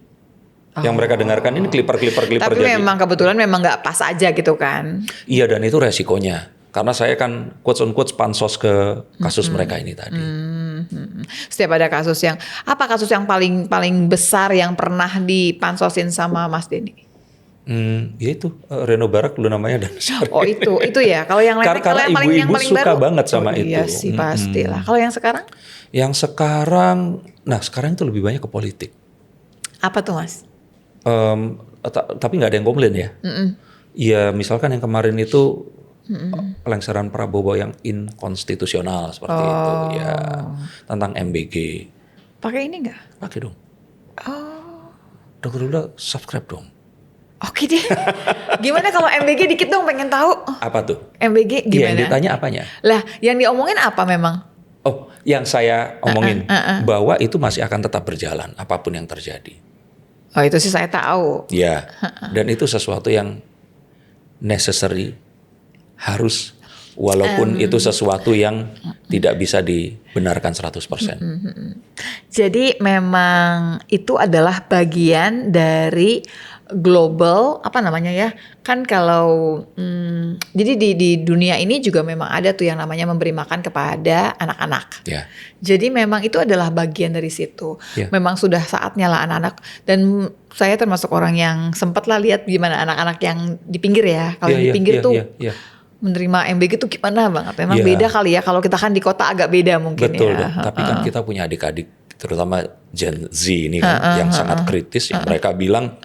Yang mereka dengarkan ini kliper Tapi jadi. memang kebetulan memang nggak pas aja gitu kan. Iya dan itu resikonya. Karena saya kan quotes on quotes pansos ke kasus mereka ini tadi. Setiap ada kasus yang paling besar yang pernah dipansosin sama Mas Denny? Ya itu Reno Barak dulu namanya dan Oh itu ya. Kalau yang lain, Karena yang paling ibu-ibu suka baru, banget sama itu. Iya sih pastilah. Kalau yang sekarang? Yang sekarang, sekarang itu lebih banyak ke politik. Apa tuh Mas? Tapi nggak ada yang komplain ya. Ya misalkan yang kemarin itu pelengseran Prabowo yang inkonstitusional seperti itu ya, tentang MBG. Pakai ini nggak? Pakai dong. Oh. Dokter Lula subscribe dong. Oke deh. Gimana kalau MBG dikit dong, pengen tahu. Apa tuh? MBG Iya, gimana? yang ditanya apanya? Lah, yang diomongin apa memang? Oh, yang saya omongin bahwa itu masih akan tetap berjalan apapun yang terjadi. Oh itu sih saya tahu. Ya, dan itu sesuatu yang necessary, harus, walaupun itu sesuatu yang tidak bisa dibenarkan 100%. Jadi memang itu adalah bagian dari global apa namanya ya, kan kalau jadi di dunia ini juga memang ada tuh yang namanya memberi makan kepada anak-anak. Ya. Jadi memang itu adalah bagian dari situ. Ya. Memang sudah saatnya lah anak-anak, dan saya termasuk orang yang sempat lah lihat gimana anak-anak yang di pinggir ya. Kalau di pinggir tuh menerima MBG tuh gimana banget. Memang beda kali ya, kalau kita kan di kota agak beda mungkin. Betul ya. Dong. Tapi kan kita punya adik-adik terutama Gen Z ini kan yang sangat kritis, yang mereka bilang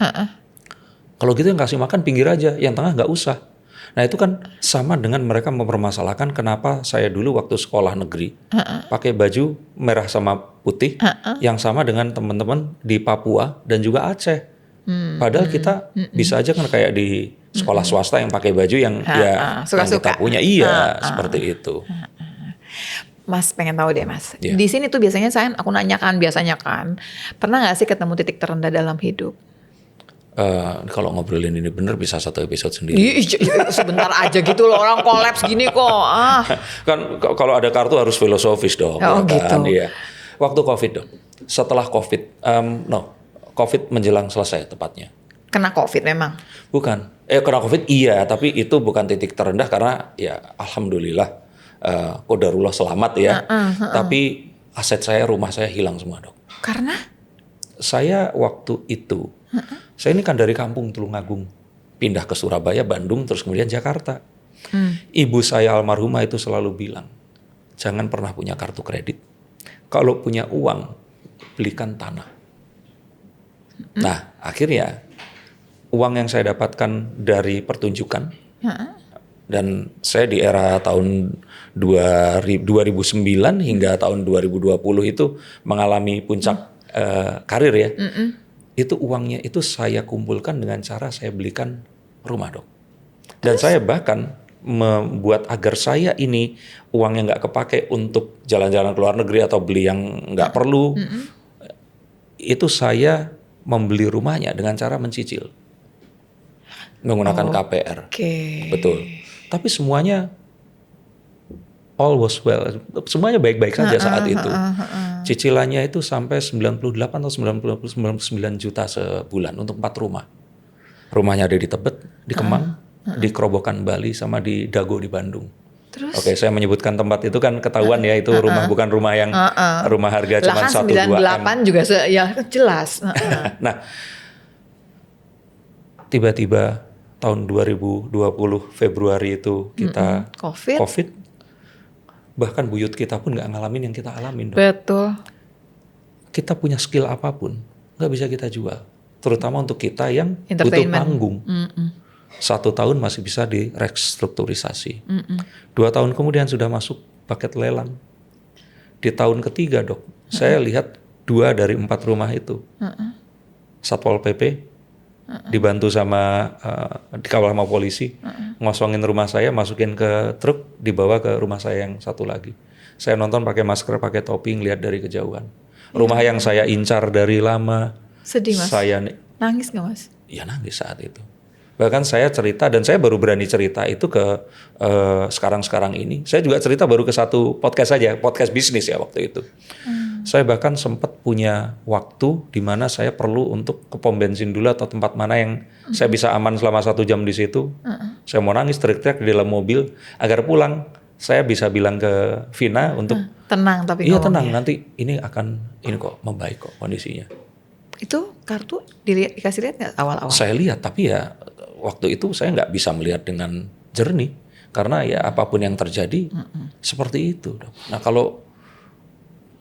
kalau gitu yang kasih makan pinggir aja, yang tengah nggak usah. Nah itu kan sama dengan mereka mempermasalahkan kenapa saya dulu waktu sekolah negeri pakai baju merah sama putih yang sama dengan teman-teman di Papua dan juga Aceh. Padahal kita bisa aja kan kayak di sekolah swasta yang pakai baju yang yang kita punya. Iya seperti itu. Mas pengen tahu deh Mas. Yeah. Di sini tuh biasanya aku nanyakan biasanya kan, pernah nggak sih ketemu titik terendah dalam hidup? Kalau ngobrolin ini bener bisa satu episode sendiri. Sebentar aja gitu loh, orang kolaps gini kok. Kan kalau ada kartu harus filosofis dong. Oh ya kan? gitu. Iya. Waktu COVID dong. Setelah COVID, COVID menjelang selesai tepatnya. Kena COVID memang? Bukan. Kena COVID iya, tapi itu bukan titik terendah karena ya alhamdulillah qadarullah selamat ya. Tapi aset saya, rumah saya hilang semua dok. Karena? Saya waktu itu, saya ini kan dari kampung Tulungagung, pindah ke Surabaya, Bandung, terus kemudian Jakarta. Ibu saya almarhumah itu selalu bilang, jangan pernah punya kartu kredit. Kalau punya uang, belikan tanah. Nah, akhirnya uang yang saya dapatkan dari pertunjukan, dan saya di era tahun 2009 hingga tahun 2020 itu mengalami puncak karir ya. Itu uangnya itu saya kumpulkan dengan cara saya belikan rumah dok. Dan saya bahkan membuat agar saya ini uangnya nggak kepake untuk jalan-jalan ke luar negeri atau beli yang nggak perlu. Itu saya membeli rumahnya dengan cara mencicil. Menggunakan KPR. Betul. Tapi semuanya all was well. Semuanya baik-baik saja saat itu. Cicilannya itu sampai 98 atau 99 juta sebulan untuk 4 rumah. Rumahnya ada di Tebet, di Kemang, di Kerobokan Bali, sama di Dago di Bandung. Terus? Oke, saya menyebutkan tempat itu kan ketahuan ya itu rumah bukan rumah yang rumah harga cuma 1-2 M. 98 juga ya jelas. Nah, tiba-tiba tahun 2020 Februari itu kita COVID. Bahkan buyut kita pun nggak ngalamin yang kita alamin. Dong. Betul. Kita punya skill apapun, nggak bisa kita jual. Terutama untuk kita yang butuh panggung. 1 tahun masih bisa direstrukturisasi. 2 tahun kemudian sudah masuk paket lelang. Di tahun ketiga dok, saya lihat 2 dari 4 rumah itu Satpol PP, dibantu sama dikawal sama polisi, ngosongin rumah saya, masukin ke truk, dibawa ke rumah saya yang satu lagi. Saya nonton pakai masker, pakai topi, ngeliat dari kejauhan. Rumah yang saya incar dari lama. Sedih Mas. Saya Nangis gak Mas? ya nangis saat itu. Bahkan saya cerita, dan saya baru berani cerita itu ke sekarang-sekarang ini. Saya juga cerita baru ke satu podcast saja, podcast bisnis ya waktu itu. Saya bahkan sempat punya waktu di mana saya perlu untuk ke pom bensin dulu atau tempat mana yang saya bisa aman selama 1 jam di situ. Saya mau nangis teriak-teriak di dalam mobil agar pulang. Saya bisa bilang ke Vina untuk Tenang tapi iya tenang, ngomongnya. nanti ini kok membaik kok kondisinya. Itu kartu dikasih lihat nggak awal-awal? Saya lihat, tapi ya waktu itu saya nggak bisa melihat dengan jernih karena ya apapun yang terjadi seperti itu. Nah kalau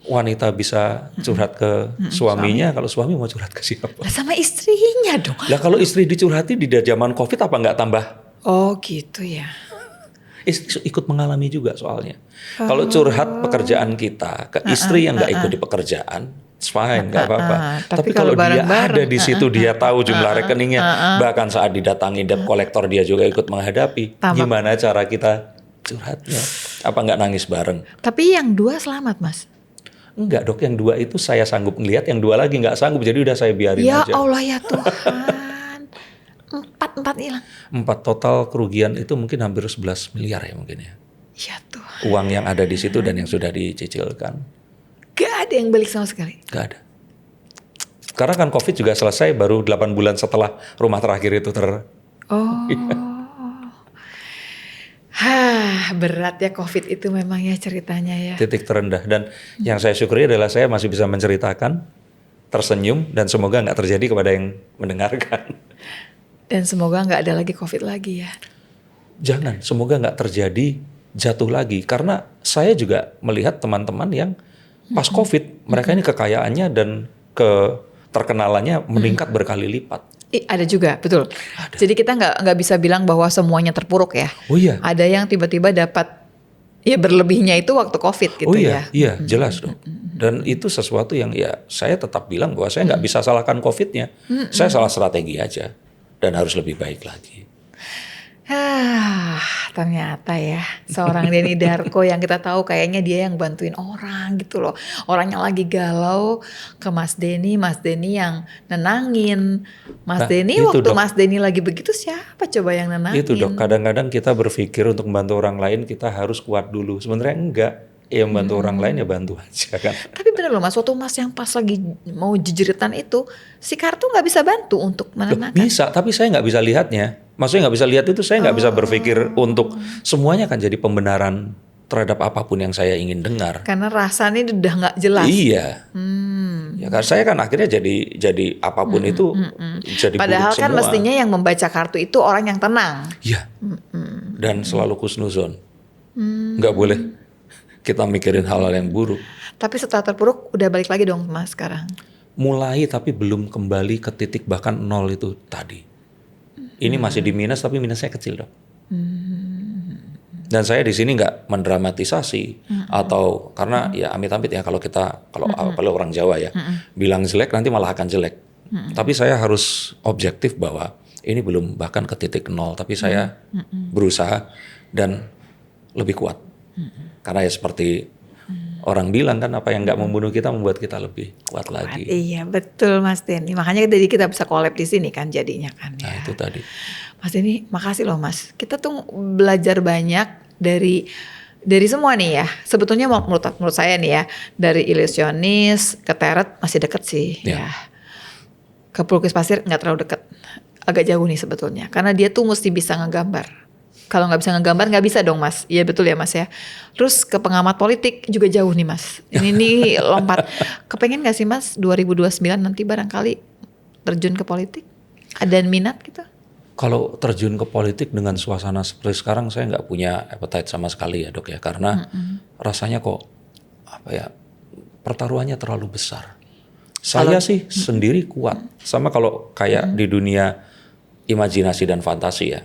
wanita bisa curhat ke suaminya, kalau suami mau curhat ke siapa? Lah sama istrinya dong. Lah kalau istri dicurhati di zaman COVID apa nggak tambah? Oh gitu ya. Istri ikut mengalami juga soalnya. Kalau curhat pekerjaan kita ke istri yang nggak ikut di pekerjaan, it's fine, nggak apa-apa. Tapi Tapi kalau kalau dia bareng-bareng, ada di situ, dia tahu jumlah rekeningnya, bahkan saat didatangi debt collector dia juga ikut menghadapi. Tambah. Gimana cara kita curhatnya? Apa nggak nangis bareng? Tapi yang 2 selamat Mas. Enggak dok, yang 2 itu saya sanggup ngelihat, yang 2 lagi nggak sanggup, jadi udah saya biarin Ya aja. Allah ya Tuhan. 4 hilang. 4 total kerugian itu mungkin hampir 11 miliar ya mungkin ya. Ya Tuhan. Uang yang ada di situ dan yang sudah dicicilkan. Gak ada yang balik sama sekali. Gak ada. Karena kan COVID juga selesai baru 8 bulan setelah rumah terakhir itu Oh. Hah, berat ya COVID itu memang ya ceritanya ya. titik terendah. Dan yang saya syukuri adalah saya masih bisa menceritakan, tersenyum, dan semoga nggak terjadi kepada yang mendengarkan. Dan semoga nggak ada lagi COVID lagi ya. Jangan, semoga nggak terjadi jatuh lagi. Karena saya juga melihat teman-teman yang pas COVID, mereka ini kekayaannya dan terkenalannya meningkat berkali lipat. Ada juga, betul. Ada. Jadi kita nggak bisa bilang bahwa semuanya terpuruk ya. Oh iya. Ada yang tiba-tiba dapat ya berlebihnya itu waktu COVID gitu Oh ya. iya, jelas dong. Dan itu sesuatu yang ya saya tetap bilang bahwa saya nggak bisa salahkan COVID-nya. Saya salah strategi aja dan harus lebih baik lagi. Ternyata ya seorang Denny Darko yang kita tahu kayaknya dia yang bantuin orang gitu loh. Orang yang lagi galau ke Mas Denny yang nenangin. Mas Nah, Denny itu, waktu Dok. Mas Denny lagi begitu siapa coba yang nenangin? Itu dok, kadang-kadang kita berpikir untuk membantu orang lain kita harus kuat dulu. Sebenarnya enggak. Ya membantu orang lain ya bantu aja kan. Tapi bener loh Mas, waktu Mas yang pas lagi mau jejeritan itu, si kartu nggak bisa bantu untuk Loh, menenangkan. bisa, tapi saya nggak bisa lihatnya. Maksudnya nggak bisa lihat itu saya nggak bisa berpikir untuk semuanya kan jadi pembenaran terhadap apapun yang saya ingin dengar. Karena rasanya udah nggak jelas. Iya. Ya kan saya kan akhirnya jadi apapun itu jadi Padahal buruk kan semua. mestinya yang membaca kartu itu orang yang tenang. Iya. Dan selalu kusnuzon. Nggak boleh kita mikirin hal-hal yang buruk. Tapi setelah terpuruk udah balik lagi dong Mas sekarang. Mulai tapi belum kembali ke titik bahkan 0 itu tadi. Ini masih di minus tapi minusnya kecil dok. Dan saya di sini nggak mendramatisasi atau karena ya amit-amit ya kalau orang Jawa ya bilang jelek nanti malah akan jelek. Tapi saya harus objektif bahwa ini belum bahkan ke titik 0 tapi saya berusaha dan lebih kuat. Karena ya seperti orang bilang kan apa yang nggak membunuh kita membuat kita lebih kuat lagi. Iya betul Mas Denny. Makanya jadi kita bisa collab di sini kan jadinya kan Nah ya. itu tadi. Mas Denny makasih loh Mas. Kita tuh belajar banyak dari semua nih ya. Sebetulnya menurut saya nih ya, dari ilusionis ke teret masih deket sih Ya. ya. Ke pelukis pasir nggak terlalu deket. Agak jauh nih sebetulnya. Karena dia tuh mesti bisa ngegambar. Kalau nggak bisa ngegambar nggak bisa dong Mas. Iya betul ya Mas ya. Terus ke pengamat politik juga jauh nih Mas. Ini nih lompat. Kepengen nggak sih Mas 2029 nanti barangkali terjun ke politik? Ada minat gitu? Kalau terjun ke politik dengan suasana seperti sekarang saya nggak punya appetite sama sekali ya dok ya. Karena rasanya kok pertaruhannya terlalu besar. Saya sih sendiri kuat. Sama kalau kayak di dunia imajinasi dan fantasi ya.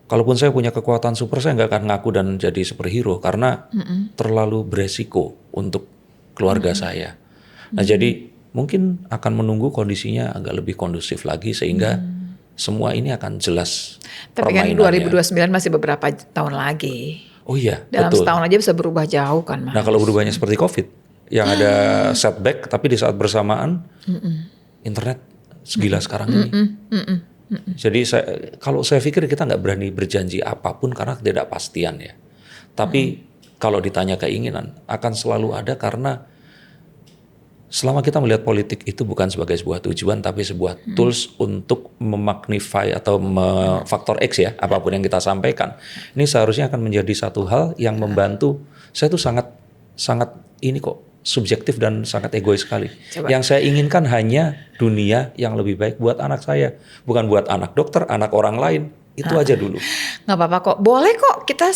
Kalaupun saya punya kekuatan super, saya nggak akan ngaku dan jadi superhero karena terlalu beresiko untuk keluarga saya. Nah jadi mungkin akan menunggu kondisinya agak lebih kondusif lagi sehingga semua ini akan jelas Tapi kan permainannya. 2029 masih beberapa tahun lagi. Oh iya, Dalam betul. setahun aja bisa berubah jauh kan, Mas. Nah kalau berubahnya seperti COVID, yang ada setback tapi di saat bersamaan internet segila sekarang ini. Jadi kalau saya pikir kita nggak berani berjanji apapun karena ketidakpastian ya. Tapi kalau ditanya keinginan akan selalu ada karena selama kita melihat politik itu bukan sebagai sebuah tujuan tapi sebuah tools untuk memagnify atau faktor X ya apapun yang kita sampaikan. Ini seharusnya akan menjadi satu hal yang membantu. Saya tuh sangat ini kok subjektif dan sangat egois sekali. Coba. Yang saya inginkan hanya dunia yang lebih baik buat anak saya, bukan buat anak dokter, anak orang lain. Itu aja dulu. Nggak apa-apa kok. Boleh kok kita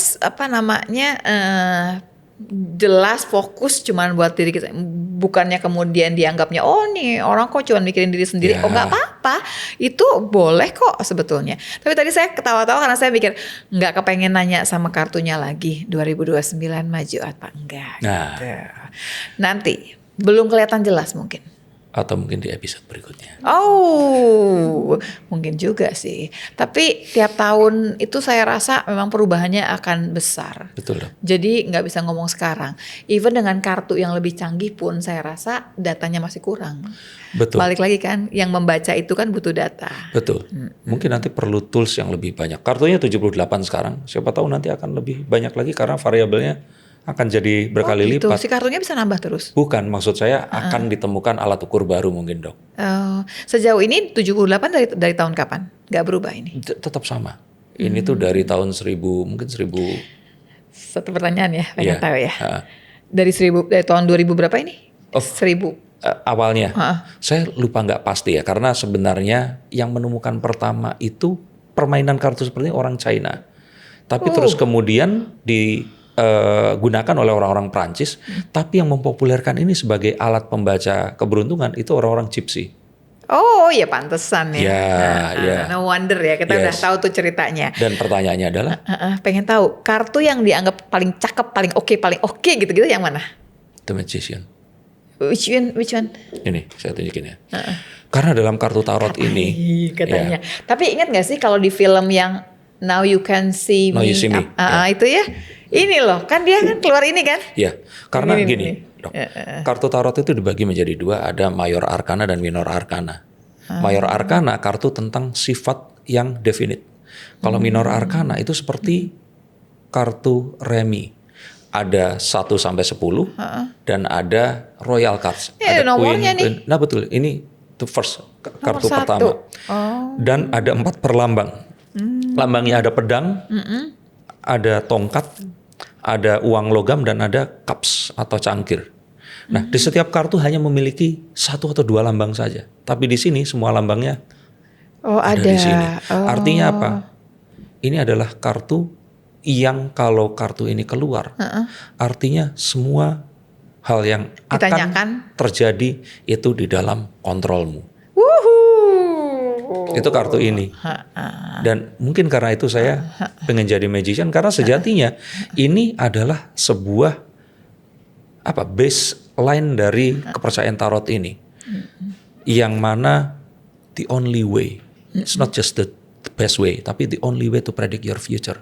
jelas fokus cuman buat diri kita, bukannya kemudian dianggapnya oh nih orang kok cuman mikirin diri sendiri. Ya. Oh nggak apa-apa, itu boleh kok sebetulnya. Tapi tadi saya ketawa-tawa karena saya pikir nggak kepengen nanya sama kartunya lagi 2029 maju apa enggak. Nah. Gitu. Nanti belum kelihatan jelas mungkin. Atau mungkin di episode berikutnya. Oh, mungkin juga sih. Tapi tiap tahun itu saya rasa memang perubahannya akan besar. Betul dong. Jadi nggak bisa ngomong sekarang. Even dengan kartu yang lebih canggih pun saya rasa datanya masih kurang. Betul. Balik lagi kan, yang membaca itu kan butuh data. Betul. Mungkin nanti perlu tools yang lebih banyak. Kartunya 78 sekarang. Siapa tahu nanti akan lebih banyak lagi karena variabelnya akan jadi berkali gitu. lipat. Si kartunya bisa nambah terus. Bukan, maksud saya akan ditemukan alat ukur baru mungkin dok. Sejauh ini 78 dari tahun kapan? Nggak berubah ini? Tetap sama. Ini tuh dari tahun 1000, mungkin 1000. Satu pertanyaan ya, pengen Iya. tahu ya. Dari tahun 2000 berapa ini? Oh. 1000. Awalnya, saya lupa nggak pasti ya, karena sebenarnya yang menemukan pertama itu permainan kartu seperti ini orang China. Tapi terus kemudian digunakan oleh orang-orang Prancis, tapi yang mempopulerkan ini sebagai alat pembaca keberuntungan itu orang-orang Gypsy. Oh ya pantesan ya. Ya. No wonder ya, kita udah Yes. tahu tuh ceritanya. Dan pertanyaannya adalah, Pengen tahu kartu yang dianggap paling cakep, paling oke gitu-gitu yang mana? The Magician. Which one? Ini saya tunjukin ya. Karena dalam kartu tarot ini, Katanya. Tapi ingat gak sih kalau di film yang Now You Can See Now Me, You See Me, itu ya, ini loh, kan dia kan keluar ini kan? ya, karena Ini, gini, ini. dok, kartu tarot itu dibagi menjadi dua, ada Mayor Arcana dan Minor Arcana. Mayor Arcana kartu tentang sifat yang definite. Kalau Minor Arcana itu seperti kartu remi. Ada 1 sampai 10 dan ada Royal Cards. Ini ada nomornya nih. Queen. Nah betul, ini the first kartu Nomor 1. pertama. Dan ada 4 perlambang. Lambangnya ada pedang, ada tongkat, ada uang logam dan ada cups atau cangkir. Nah, di setiap kartu hanya memiliki 1 atau 2 lambang saja. Tapi di sini semua lambangnya ada di sini. Artinya apa? Ini adalah kartu yang kalau kartu ini keluar, artinya semua hal yang akan Ditanyakan. terjadi itu di dalam kontrolmu. Wuhu. Itu kartu ini. Dan mungkin karena itu saya pengen jadi magician karena sejatinya ini adalah sebuah baseline dari kepercayaan tarot ini. Yang mana the only way, it's not just the best way, tapi the only way to predict your future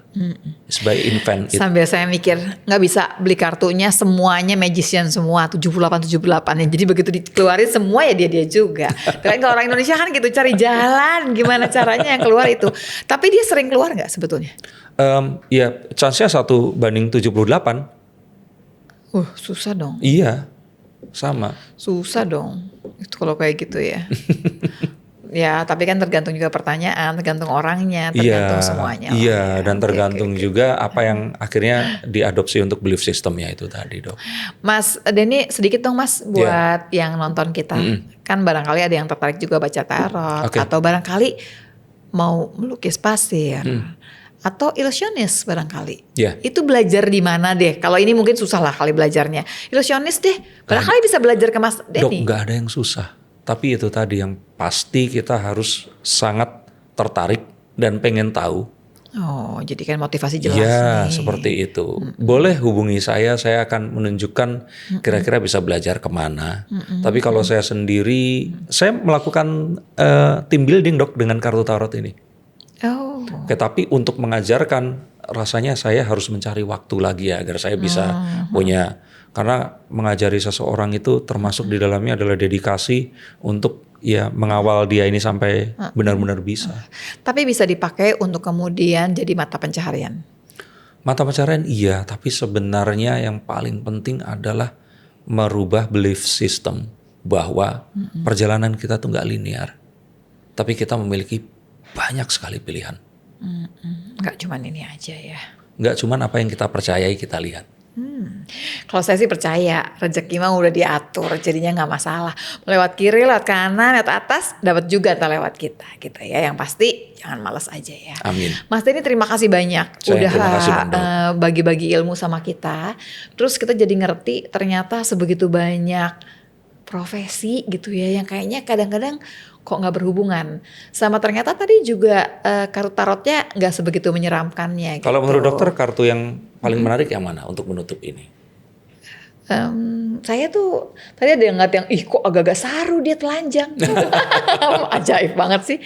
is by invent it. Sambil saya mikir nggak bisa beli kartunya semuanya magician semua 78 ya. Jadi begitu dikeluarin semua ya dia juga. Tapi kalau orang Indonesia kan gitu cari jalan gimana caranya yang keluar itu. Tapi dia sering keluar nggak sebetulnya? Ya, chance-nya 1:78. Susah dong. Iya, sama. Susah dong. Itu kalau kayak gitu ya. Ya, tapi kan tergantung juga pertanyaan, tergantung orangnya, tergantung semuanya. Iya, dan tergantung juga apa yang akhirnya diadopsi untuk belief systemnya itu tadi, dok. Mas Denny, sedikit dong Mas buat yang nonton kita. Kan barangkali ada yang tertarik juga baca tarot, atau barangkali mau melukis pasir. Atau ilusionis barangkali. Itu belajar di mana deh? Kalau ini mungkin susah lah kali belajarnya. Ilusionis deh, barangkali bisa belajar ke Mas Denny. Dok, nggak ada yang susah. Tapi itu tadi yang pasti kita harus sangat tertarik dan pengen tahu Oh, jadi kan motivasi jelas Ya, nih. seperti itu. Boleh hubungi saya akan menunjukkan kira-kira bisa belajar kemana. Tapi kalau saya sendiri, saya melakukan team building dok dengan kartu tarot ini. Oh, Oke, tapi untuk mengajarkan, rasanya saya harus mencari waktu lagi ya agar saya bisa punya. Karena mengajari seseorang itu termasuk di dalamnya adalah dedikasi untuk ya mengawal dia ini sampai benar-benar bisa. tapi bisa dipakai untuk kemudian jadi mata pencaharian. Mata pencaharian iya, tapi sebenarnya yang paling penting adalah merubah belief system bahwa perjalanan kita tuh nggak linear, tapi kita memiliki banyak sekali pilihan. Nggak cuman ini aja ya. Nggak cuman apa yang kita percayai kita lihat. Kalau saya sih percaya rezeki mah udah diatur, jadinya nggak masalah. Lewat kiri, lewat kanan, lewat atas, dapat juga entah lewat kita, gitu ya. Yang pasti jangan malas aja ya. Amin. Mas Denny terima kasih banyak Saya udah terima kasih, Bang Dok. bagi-bagi ilmu sama kita. Terus kita jadi ngerti ternyata sebegitu banyak profesi gitu ya yang kayaknya kadang-kadang kok nggak berhubungan sama ternyata tadi juga kartu tarotnya nggak sebegitu menyeramkannya. Gitu. Kalau menurut dokter kartu yang paling menarik yang mana untuk menutup ini? Saya tuh tadi ada yang ngeliat yang ih kok agak-agak saru dia telanjang. Ajaib banget sih.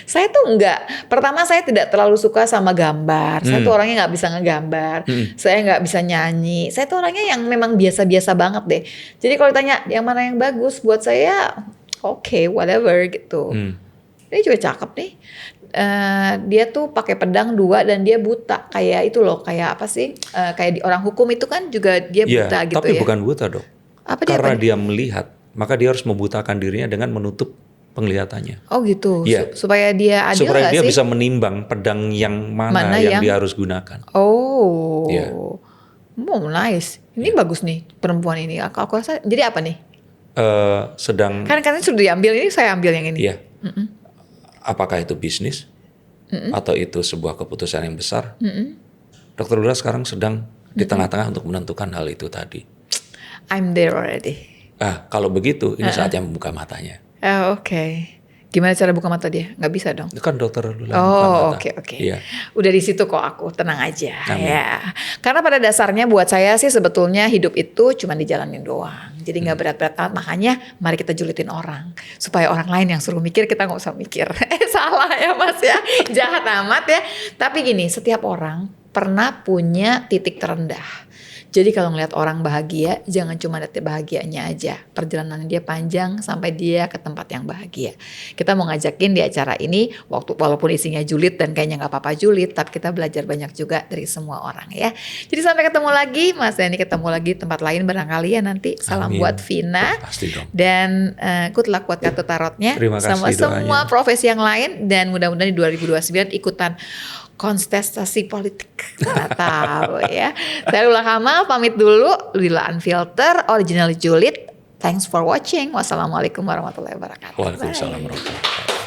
Saya tuh enggak. Pertama saya tidak terlalu suka sama gambar. Saya tuh orangnya nggak bisa ngegambar. Saya nggak bisa nyanyi. Saya tuh orangnya yang memang biasa-biasa banget deh. Jadi kalau ditanya yang mana yang bagus buat saya, oke, whatever gitu. Ini juga cakep nih. Dia tuh pakai pedang 2 dan dia buta kayak itu loh, kayak apa sih? Kayak di orang hukum itu kan juga dia buta gitu tapi ya. bukan buta dok. Apa dia? Karena dia melihat, maka dia harus membutakan dirinya dengan menutup penglihatannya. Oh gitu. Iya. Supaya dia adil Supaya nggak dia sih? bisa menimbang pedang yang mana yang dia harus gunakan. Oh. Iya. Oh, nice. Ini bagus nih perempuan ini. Aku rasa jadi apa nih? Sedang Kan katanya sudah diambil, ini saya ambil yang ini. Iya. Apakah itu bisnis atau itu sebuah keputusan yang besar? Dokter Lula sekarang sedang di tengah-tengah untuk menentukan hal itu tadi. I'm there already. Kalau begitu ini saatnya membuka matanya. Oke. Gimana cara buka mata dia? Nggak bisa dong. Itu kan dokter Lula buka Oh mata. oke. Iya. Udah di situ kok aku, tenang aja. Amin. Ya. Karena pada dasarnya buat saya sih sebetulnya hidup itu cuma dijalanin doang. Jadi nggak berat-berat amat. Makanya mari kita julitin orang supaya orang lain yang suruh mikir kita nggak usah mikir. Salah ya Mas ya, jahat amat ya. Tapi gini, setiap orang pernah punya titik terendah. Jadi kalau ngeliat orang bahagia, jangan cuma lihat bahagianya aja. Perjalanan dia panjang sampai dia ke tempat yang bahagia. Kita mau ngajakin di acara ini, walaupun isinya julid dan kayaknya nggak apa-apa julid, tapi kita belajar banyak juga dari semua orang ya. Jadi sampai ketemu lagi, Mas Denny ketemu lagi di tempat lain barangkali ya nanti. Salam Amin. buat Vina. Pasti dong. Dan good luck buat kartu tarotnya. Terima kasih sama doanya. semua profesi yang lain. Dan mudah-mudahan di 2029 ikutan kontestasi politik, nggak tahu ya. Saya Lula Kamal pamit dulu. Lila Unfilter, originally julid. Thanks for watching. Wassalamualaikum warahmatullahi wabarakatuh. Waalaikumsalam Bye. warahmatullahi wabarakatuh.